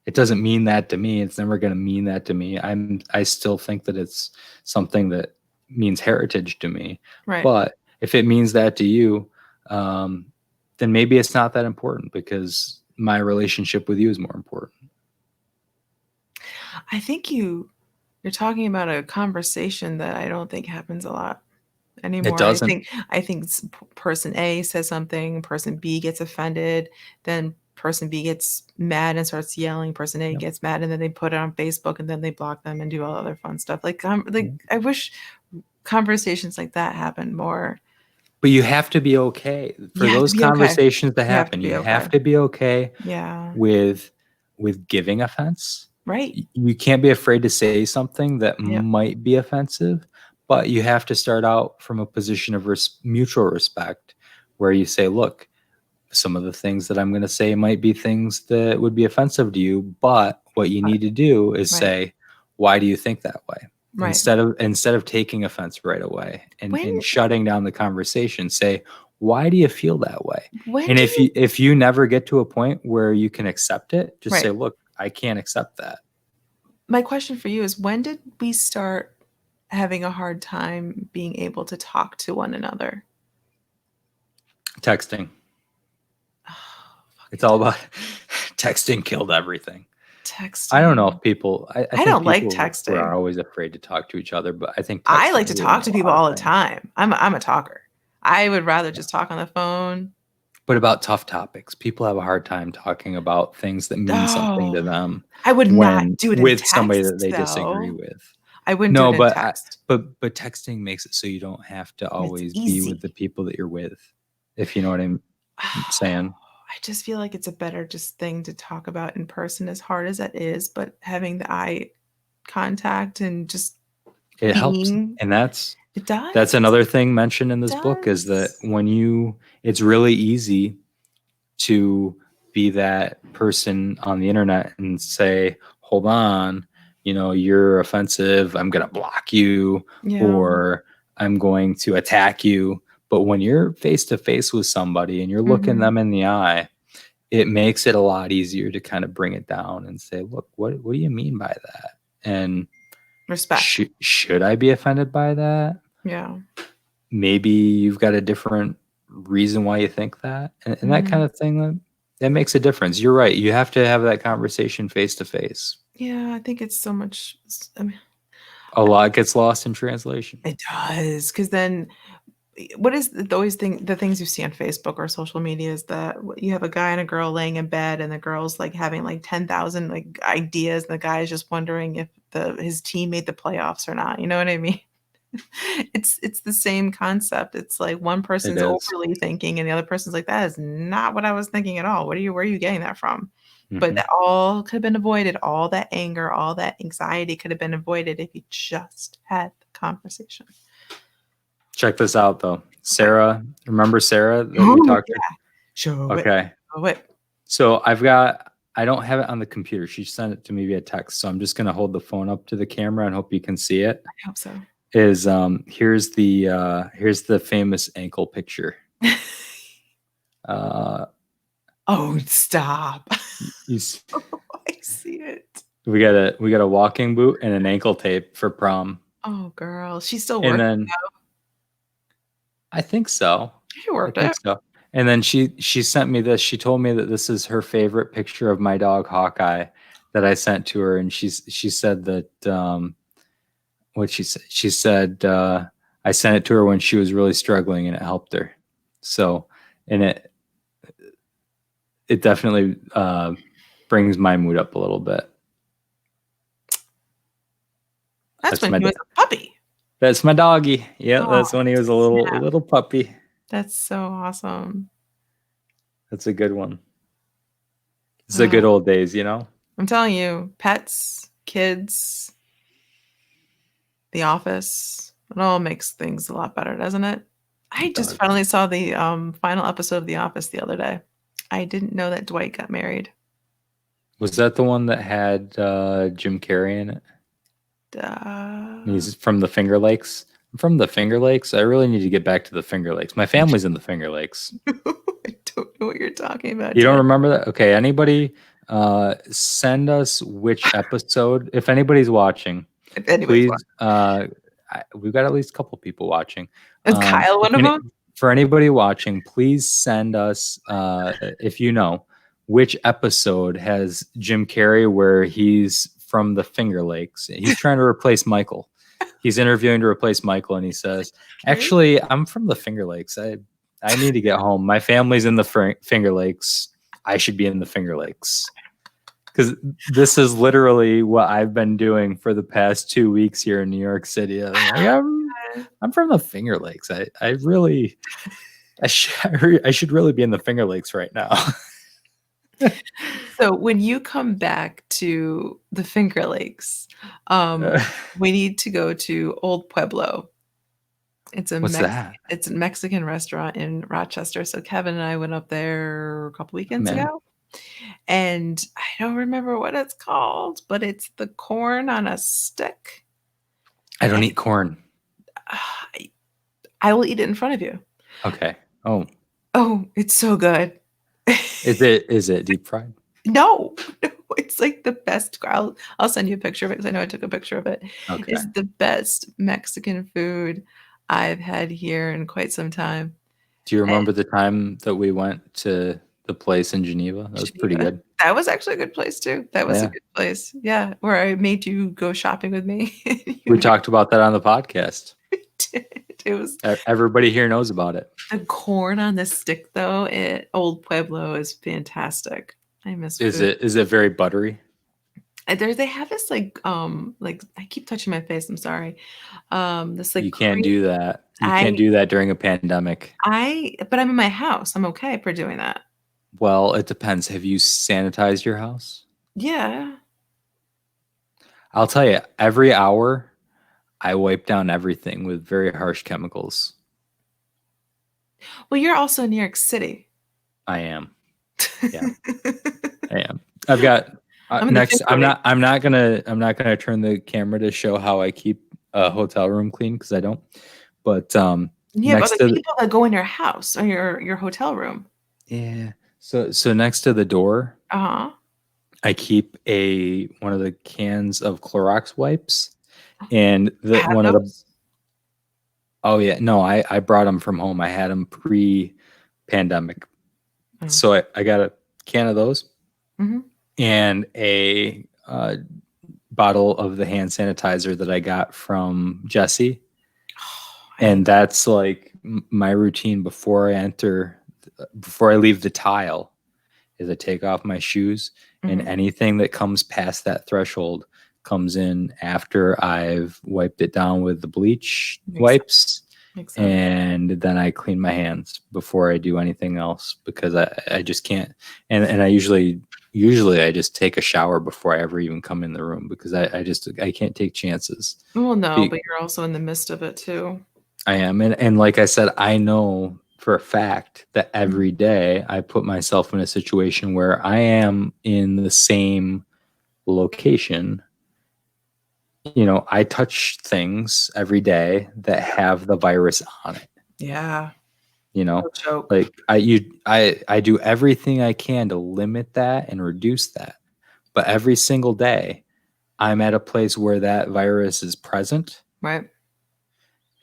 it doesn't mean that to me. It's never going to mean that to me. I still think that it's something that means heritage to me. Right. But if it means that to you, then maybe it's not that important, because my relationship with you is more important. I think you're talking about a conversation that I don't think happens a lot anymore. It doesn't. I think person A says something, person B gets offended, then person B gets mad and starts yelling, person A gets mad, and then they put it on Facebook, and then they block them and do all other fun stuff. I wish conversations like that happened more. But you have to be okay for those conversations to happen. You have to be okay with giving offense. Right. You can't be afraid to say something that might be offensive, but you have to start out from a position of mutual respect, where you say, look, some of the things that I'm going to say might be things that would be offensive to you, but what you need to do is say, why do you think that way? Right. Instead of taking offense right away and shutting down the conversation, say, why do you feel that way? And if you never get to a point where you can accept it, just say, look, I can't accept that. My question for you is, when did we start having a hard time being able to talk to one another? Texting. It's all about texting killed everything. Texting. I don't know if people. I think don't like people texting. are always afraid to talk to each other, but I think I like to texting talk ruins to a people lot of all the things. time. I'm a talker. I would rather just talk on the phone. But about tough topics, people have a hard time talking about things that mean something to them. I would not do it in with text, somebody that they though. disagree with. I wouldn't do it in text. But texting makes it so you don't have to always be with the people that you're with, if you know what I'm saying. I just feel like it's a better just thing to talk about in person, as hard as that is, but having the eye contact and just it helps. And it does. That's another thing mentioned in this book, is that it's really easy to be that person on the internet and say, hold on, you're offensive, I'm going to block you, or I'm going to attack you. But when you're face to face with somebody and you're looking them in the eye, it makes it a lot easier to kind of bring it down and say, look, what do you mean by that? And respect. Should I be offended by that? Yeah. Maybe you've got a different reason why you think that, and that kind of thing, that makes a difference. You're right. You have to have that conversation face to face. Yeah, I think it's so much. A lot gets lost in translation. It does, because then what is the things you see on Facebook or social media is that you have a guy and a girl laying in bed, and the girl's like having like 10,000 like ideas, and the guy is just wondering if his team made the playoffs or not. You know what I mean? It's the same concept. It's like one person's overly thinking, and the other person's like, that is not what I was thinking at all. Where are you getting that from? But that all could have been avoided. All that anger, all that anxiety could have been avoided if you just had the conversation. Check this out, though. Sarah, remember Sarah that we talked to? Show okay. it. So I don't have it on the computer. She sent it to me via text. So I'm just going to hold the phone up to the camera and hope you can see it. I hope so. Here's the famous ankle picture. Oh, stop. I see it. We got a walking boot and an ankle tape for prom. Oh, girl. She's still working now? I think so. She worked it. So. And then she sent me this. She told me that this is her favorite picture of my dog Hawkeye that I sent to her. And she said that what she said. She said I sent it to her when she was really struggling and it helped her. So, and it definitely brings my mood up a little bit. That's when he was a puppy. That's my doggy. Yeah, that's when he was a little puppy. That's so awesome. That's a good one. It's the good old days, I'm telling you, pets, kids, The Office, it all makes things a lot better, doesn't it? I just finally saw the final episode of The Office the other day. I didn't know that Dwight got married. Was that the one that had Jim Carrey in it? He's from the Finger Lakes. I'm from the Finger Lakes. I really need to get back to the Finger Lakes. My family's in the Finger Lakes. I don't know what you're talking about. You don't remember that? Okay. Anybody send us which episode. If anybody's watching, please. We've got at least a couple people watching. Is Kyle one of them? For anybody watching, please send us, if you know, which episode has Jim Carrey where he's from the Finger Lakes. He's trying to replace Michael. He's interviewing to replace Michael, and he says, actually, I'm from the Finger Lakes. I need to get home. My family's in the Finger Lakes. I should be in the Finger Lakes. Because this is literally what I've been doing for the past 2 weeks here in New York City. I'm from the Finger Lakes. I should really be in the Finger Lakes right now. So when you come back to the Finger Lakes, we need to go to Old Pueblo. It's a It's a Mexican restaurant in Rochester. So Kevin and I went up there a couple weekends ago. And I don't remember what it's called, but it's the corn on a stick. I don't eat corn. I will eat it in front of you. Okay. Oh, it's so good. Is it deep fried? No, it's like the best. I'll send you a picture of it because I know I took a picture of it. Okay. It's the best Mexican food I've had here in quite some time. Do you remember the time that we went to The place in Geneva. That was pretty good. That was actually a good place too. That was a good place. Yeah, where I made you go shopping with me. We talked about that on the podcast. It was. Everybody here knows about it. The corn on the stick, though, at Old Pueblo is fantastic. I miss. Is it very buttery? They have this like I keep touching my face. I'm sorry. This like you can't do that. You can't do that during a pandemic. But I'm in my house. I'm okay for doing that. Well, it depends. Have you sanitized your house? Yeah. I'll tell you, every hour I wipe down everything with very harsh chemicals. Well, you're also in New York City. I am. Yeah. I am. I've got next. I'm not gonna turn the camera to show how I keep a hotel room clean because I don't. But yeah, but the people that go in your house or your hotel room. Yeah. So next to the door, I keep one of the cans of Clorox wipes, and one of the. Oh yeah, no, I brought them from home. I had them pre-pandemic, so I got a can of those, and a bottle of the hand sanitizer that I got from Jesse, and that's like my routine before I leave the tile, is I take off my shoes, and anything that comes past that threshold comes in after I've wiped it down with the bleach wipes. And then I clean my hands before I do anything else, because I just can't. And I usually I just take a shower before I ever even come in the room, because I can't take chances. Well, no, but you're also in the midst of it too. I am. And like I said, I know for a fact that every day I put myself in a situation where I am in the same location. You know, I touch things every day that have the virus on it. Yeah. You know, like I do everything I can to limit that and reduce that. But every single day I'm at a place where that virus is present. Right.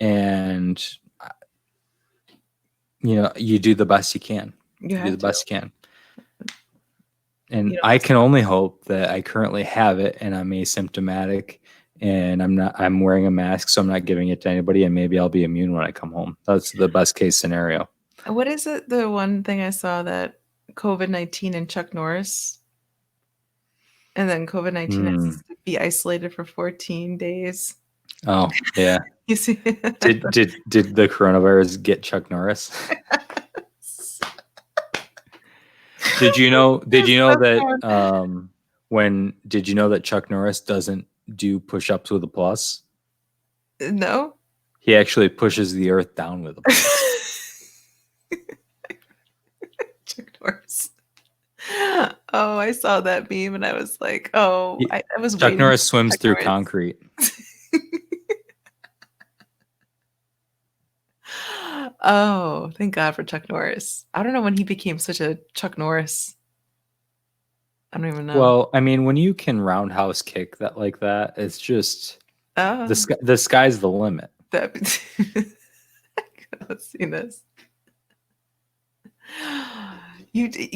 And you do the best you can. You do the best you can. And I can only hope that I currently have it and I'm asymptomatic and I'm wearing a mask, so I'm not giving it to anybody, and maybe I'll be immune when I come home. That's the best case scenario. What is it? The one thing I saw that COVID-19 and Chuck Norris, and then COVID-19 has to be isolated for 14 days. Oh, yeah. You see? Did the coronavirus get Chuck Norris? Did you know that did you know that Chuck Norris doesn't do push-ups with a plus? No. He actually pushes the earth down with a plus. Chuck Norris. Oh, I saw that meme and I was like, oh, I was Chuck Norris swims through concrete. Oh, thank God for Chuck Norris. I don't know when he became such a Chuck Norris. I don't even know. Well, I mean, when you can roundhouse kick that like that, it's just the sky's the limit. Let's see this.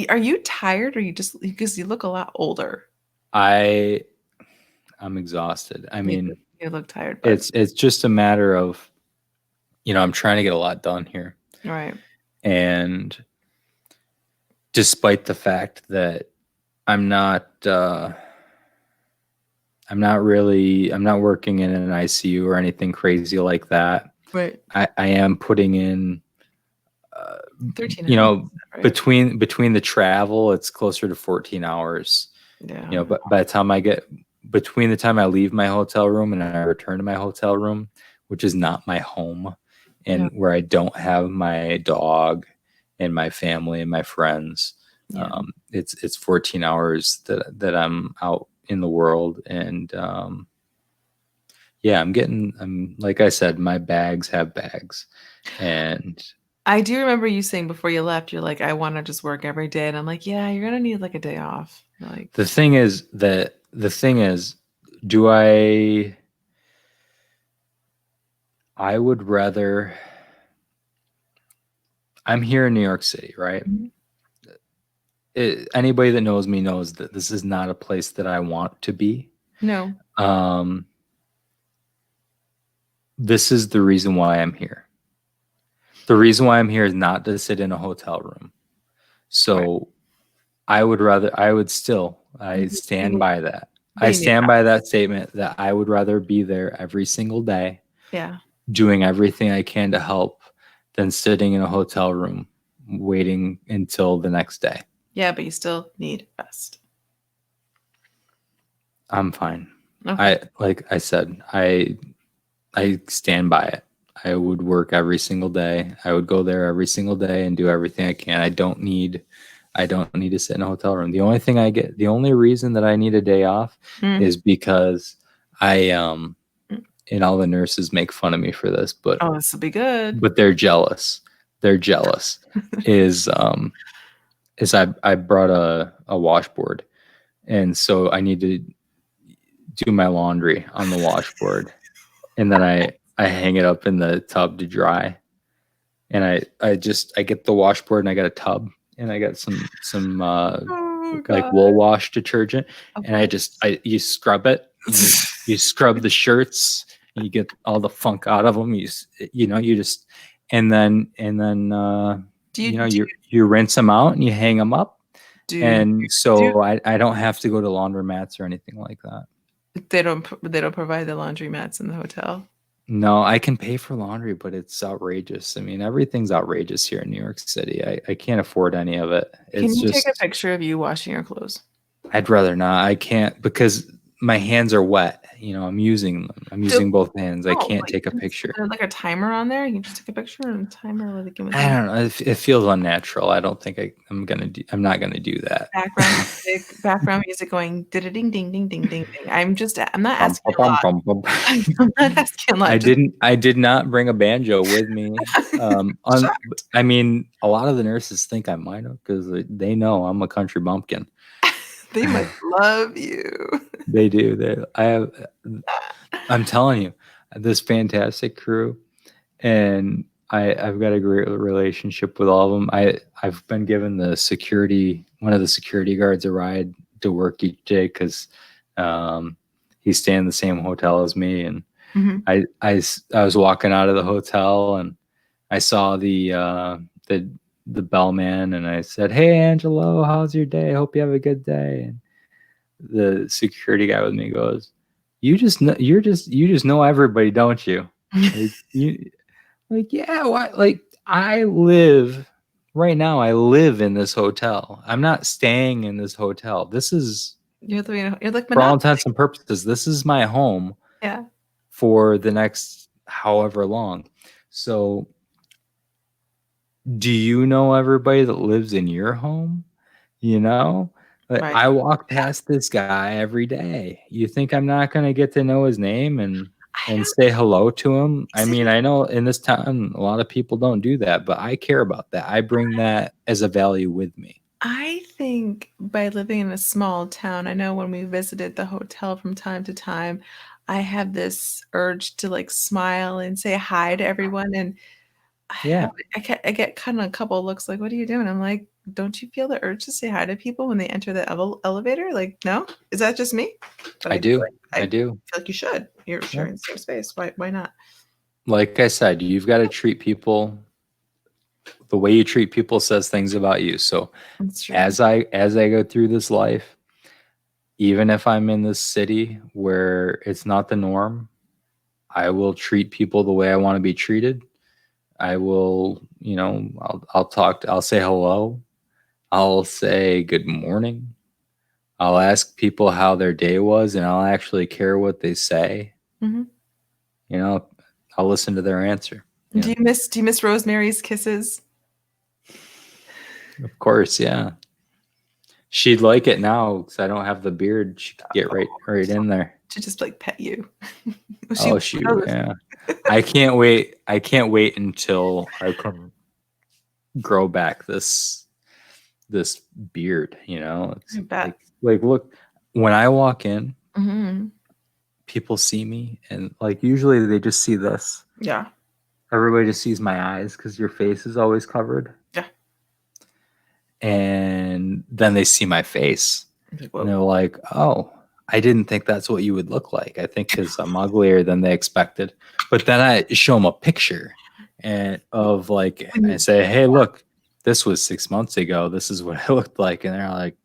Are you tired, or you just, because you look a lot older? I'm exhausted. I mean, you look tired. But it's just a matter of, I'm trying to get a lot done here. Right. And despite the fact that I'm not working in an ICU or anything crazy like that. Right. I am putting in 13 hours, right? between the travel, it's closer to 14 hours. Yeah. But by the time between the time I leave my hotel room and I return to my hotel room, which is not my home, and where I don't have my dog and my family and my friends, it's 14 hours that I'm out in the world. And I'm like I said, my bags have bags. And I do remember you saying before you left, you're like, I want to just work every day. And I'm like, yeah, you're going to need like a day off. Like, the thing is, I would rather, I'm here in New York City, right? anybody that knows me knows that this is not a place that I want to be. No. This is the reason why I'm here. The reason why I'm here is not to sit in a hotel room. So I stand by that. I stand by that statement that I would rather be there every single day. Yeah. Doing everything I can to help than sitting in a hotel room waiting until the next day. Yeah, but you still need rest. I'm fine. Okay. Like I said, I stand by it. I would work every single day. I would go there every single day and do everything I can. I don't need to sit in a hotel room. The only reason that I need a day off is because and all the nurses make fun of me for this, but this will be good. But they're jealous. They're jealous. is I brought a washboard, and so I need to do my laundry on the washboard, and then I hang it up in the tub to dry, and I get the washboard and I got a tub and I got some like wool wash detergent, and you scrub it, you scrub the shirts, and you get all the funk out of them. You rinse them out and you hang them up. I don't have to go to laundromats or anything like that. They don't provide the laundromats in the hotel. No, I can pay for laundry, but it's outrageous. I mean, everything's outrageous here in New York City. I can't afford any of it. Can you take a picture of you washing your clothes? I'd rather not. I can't because my hands are wet. I'm using them. I'm using both hands. I can't take a picture. Is there like a timer on there? You can just take a picture and timer. I don't know. It feels unnatural. I don't think I'm not gonna do that. Background music going ding ding ding ding ding ding. I'm not asking a lot. I'm not asking a lot. I did not bring a banjo with me. I mean, a lot of the nurses think I might have because they know I'm a country bumpkin. They must love you. They do. I'm telling you, this fantastic crew, and I've got a great relationship with all of them. I've been given one of the security guards a ride to work each day because he's staying in the same hotel as me, and I was walking out of the hotel and I saw the bellman, and I said, "Hey, Angelo, how's your day? I hope you have a good day." And the security guy with me goes, "You just know everybody, don't you?" Yeah, why? Like I live in this hotel. I'm not staying in this hotel. This is you're like for all intents and purposes. This is my home. Yeah. For the next however long. So do you know everybody that lives in your home? Right. I walk past this guy every day. You think I'm not going to get to know his name and say hello to him? I mean, I know in this town, a lot of people don't do that, but I care about that. I bring that as a value with me. I think by living in a small town, I know when we visited the hotel from time to time, I have this urge to like smile and say hi to everyone. And I get kind of a couple of looks like, "What are you doing?" I'm like, "Don't you feel the urge to say hi to people when they enter the elevator?" Like, no? Is that just me? But I do. I do. Feel like you should. You're sharing the same space. Why not? Like I said, you've got to treat people the way you treat people says things about you. So as I go through this life, even if I'm in this city where it's not the norm, I will treat people the way I want to be treated. I will, I'll say hello. I'll say good morning. I'll ask people how their day was, and I'll actually care what they say. I'll listen to their answer. Do you miss Rosemary's kisses? Of course, yeah. She'd like it now because I don't have the beard. She could get right in there. To just like pet you. Yeah. I can't wait. I can't wait until I can grow back this beard. It's like look, when I walk in, people see me, and like usually they just see this. Yeah. Everybody just sees my eyes because your face is always covered. Yeah. And then they see my face. Like, and they're like, oh, I didn't think that's what you would look like. I think because I'm uglier than they expected. But then I show them a picture of like, I say, hey, look, this was 6 months ago. This is what I looked like. And they're like,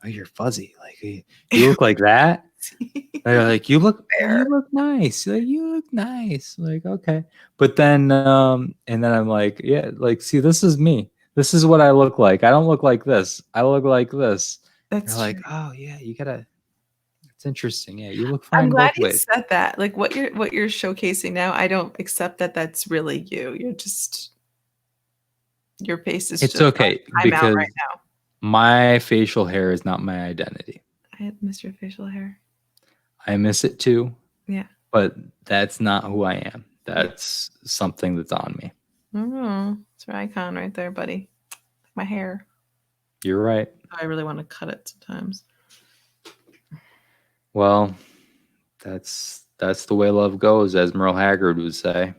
oh, you're fuzzy. Like, you look like that. They're like, you look nice. Like, you look nice. Like, okay. But then, and then I'm like, yeah, like, see, this is me. This is what I look like. I don't look like this. I look like this. They're like, oh yeah, you gotta. It's interesting. Yeah, you look fine. I'm glad both ways. You said that. Like what you're showcasing now, I don't accept that that's really you. You're just your face is. It's just, okay I'm because out right now. My facial hair is not my identity. I miss your facial hair. I miss it too. Yeah. But that's not who I am. That's something that's on me. Oh, it's your icon right there, buddy. My hair. You're right. I really want to cut it sometimes. Well, that's the way love goes, as Merle Haggard would say.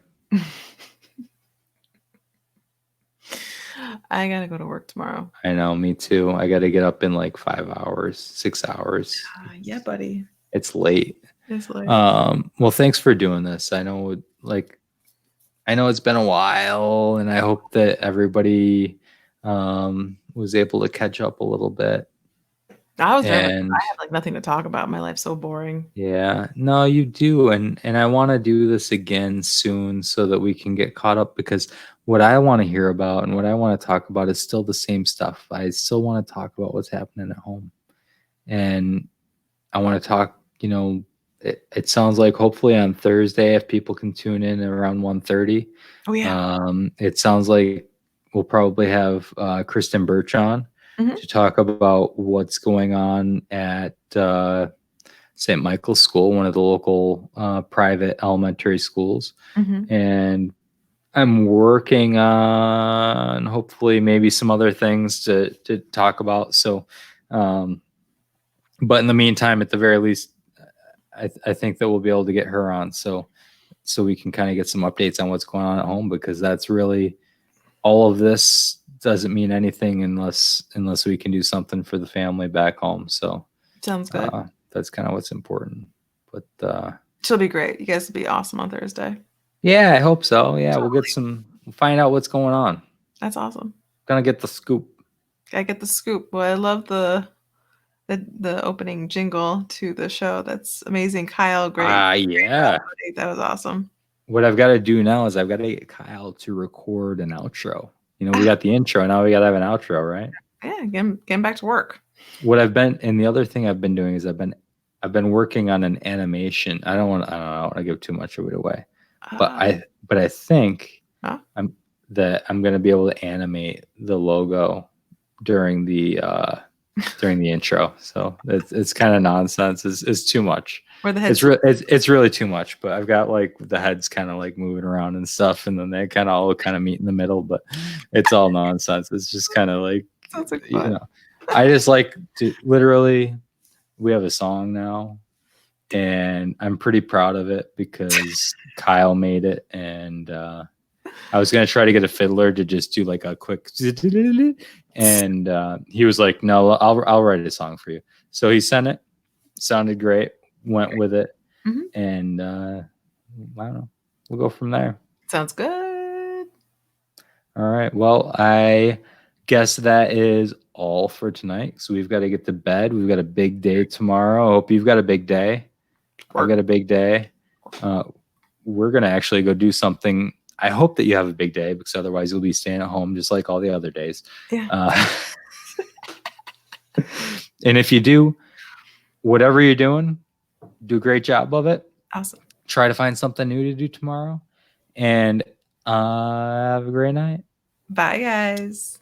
I gotta go to work tomorrow. I know, me too. I gotta get up in like 5 hours, 6 hours. Yeah, buddy. It's late. It's late. Well, thanks for doing this. I know it's been a while, and I hope that everybody was able to catch up a little bit. I was nervous. I have like nothing to talk about. My life's so boring. Yeah, no, you do, and I want to do this again soon so that we can get caught up, because what I want to hear about and what I want to talk about is still the same stuff. I still want to talk about what's happening at home, and I want to talk. It sounds like hopefully on Thursday, if people can tune in around 1:30. Oh yeah. It sounds like we'll probably have Kristen Birch on. To talk about what's going on at St. Michael's School, one of the local private elementary schools. And I'm working on hopefully maybe some other things to talk about. So, but in the meantime, at the very least, I think that we'll be able to get her on so we can kind of get some updates on what's going on at home, because that's really all of this doesn't mean anything unless we can do something for the family back home. So sounds good. That's kind of what's important. But she'll be great. You guys will be awesome on Thursday. Yeah, I hope so. Yeah, totally. We'll find out what's going on. That's awesome. Gonna get the scoop. I get the scoop. Well, I love the opening jingle to the show. That's amazing. Kyle, great. Yeah. That was awesome. What I've got to do now is I've got to get Kyle to record an outro. We got the intro. Now we got to have an outro, right? Yeah, getting back to work. And the other thing I've been doing is I've been working on an animation. I don't want to give too much of it away, but I think I'm going to be able to animate the logo during the intro. So it's kind of nonsense. It's too much. Where the heads it's really too much, but I've got like the heads kind of like moving around and stuff, and then they kind of all meet in the middle, but it's all nonsense. It's just kind of like, I just like to literally, we have a song now and I'm pretty proud of it because Kyle made it, and I was gonna try to get a fiddler to just do like a quick, and he was like, "No, I'll write a song for you." So he sent it. Sounded great. Went with it, and I don't know. We'll go from there. Sounds good. All right. Well, I guess that is all for tonight. So we've got to get to bed. We've got a big day tomorrow. I hope you've got a big day. I've got a big day. We're gonna actually go do something. I hope that you have a big day, because otherwise you'll be staying at home just like all the other days. Yeah. And if you do, whatever you're doing, do a great job of it. Awesome. Try to find something new to do tomorrow. And have a great night. Bye, guys.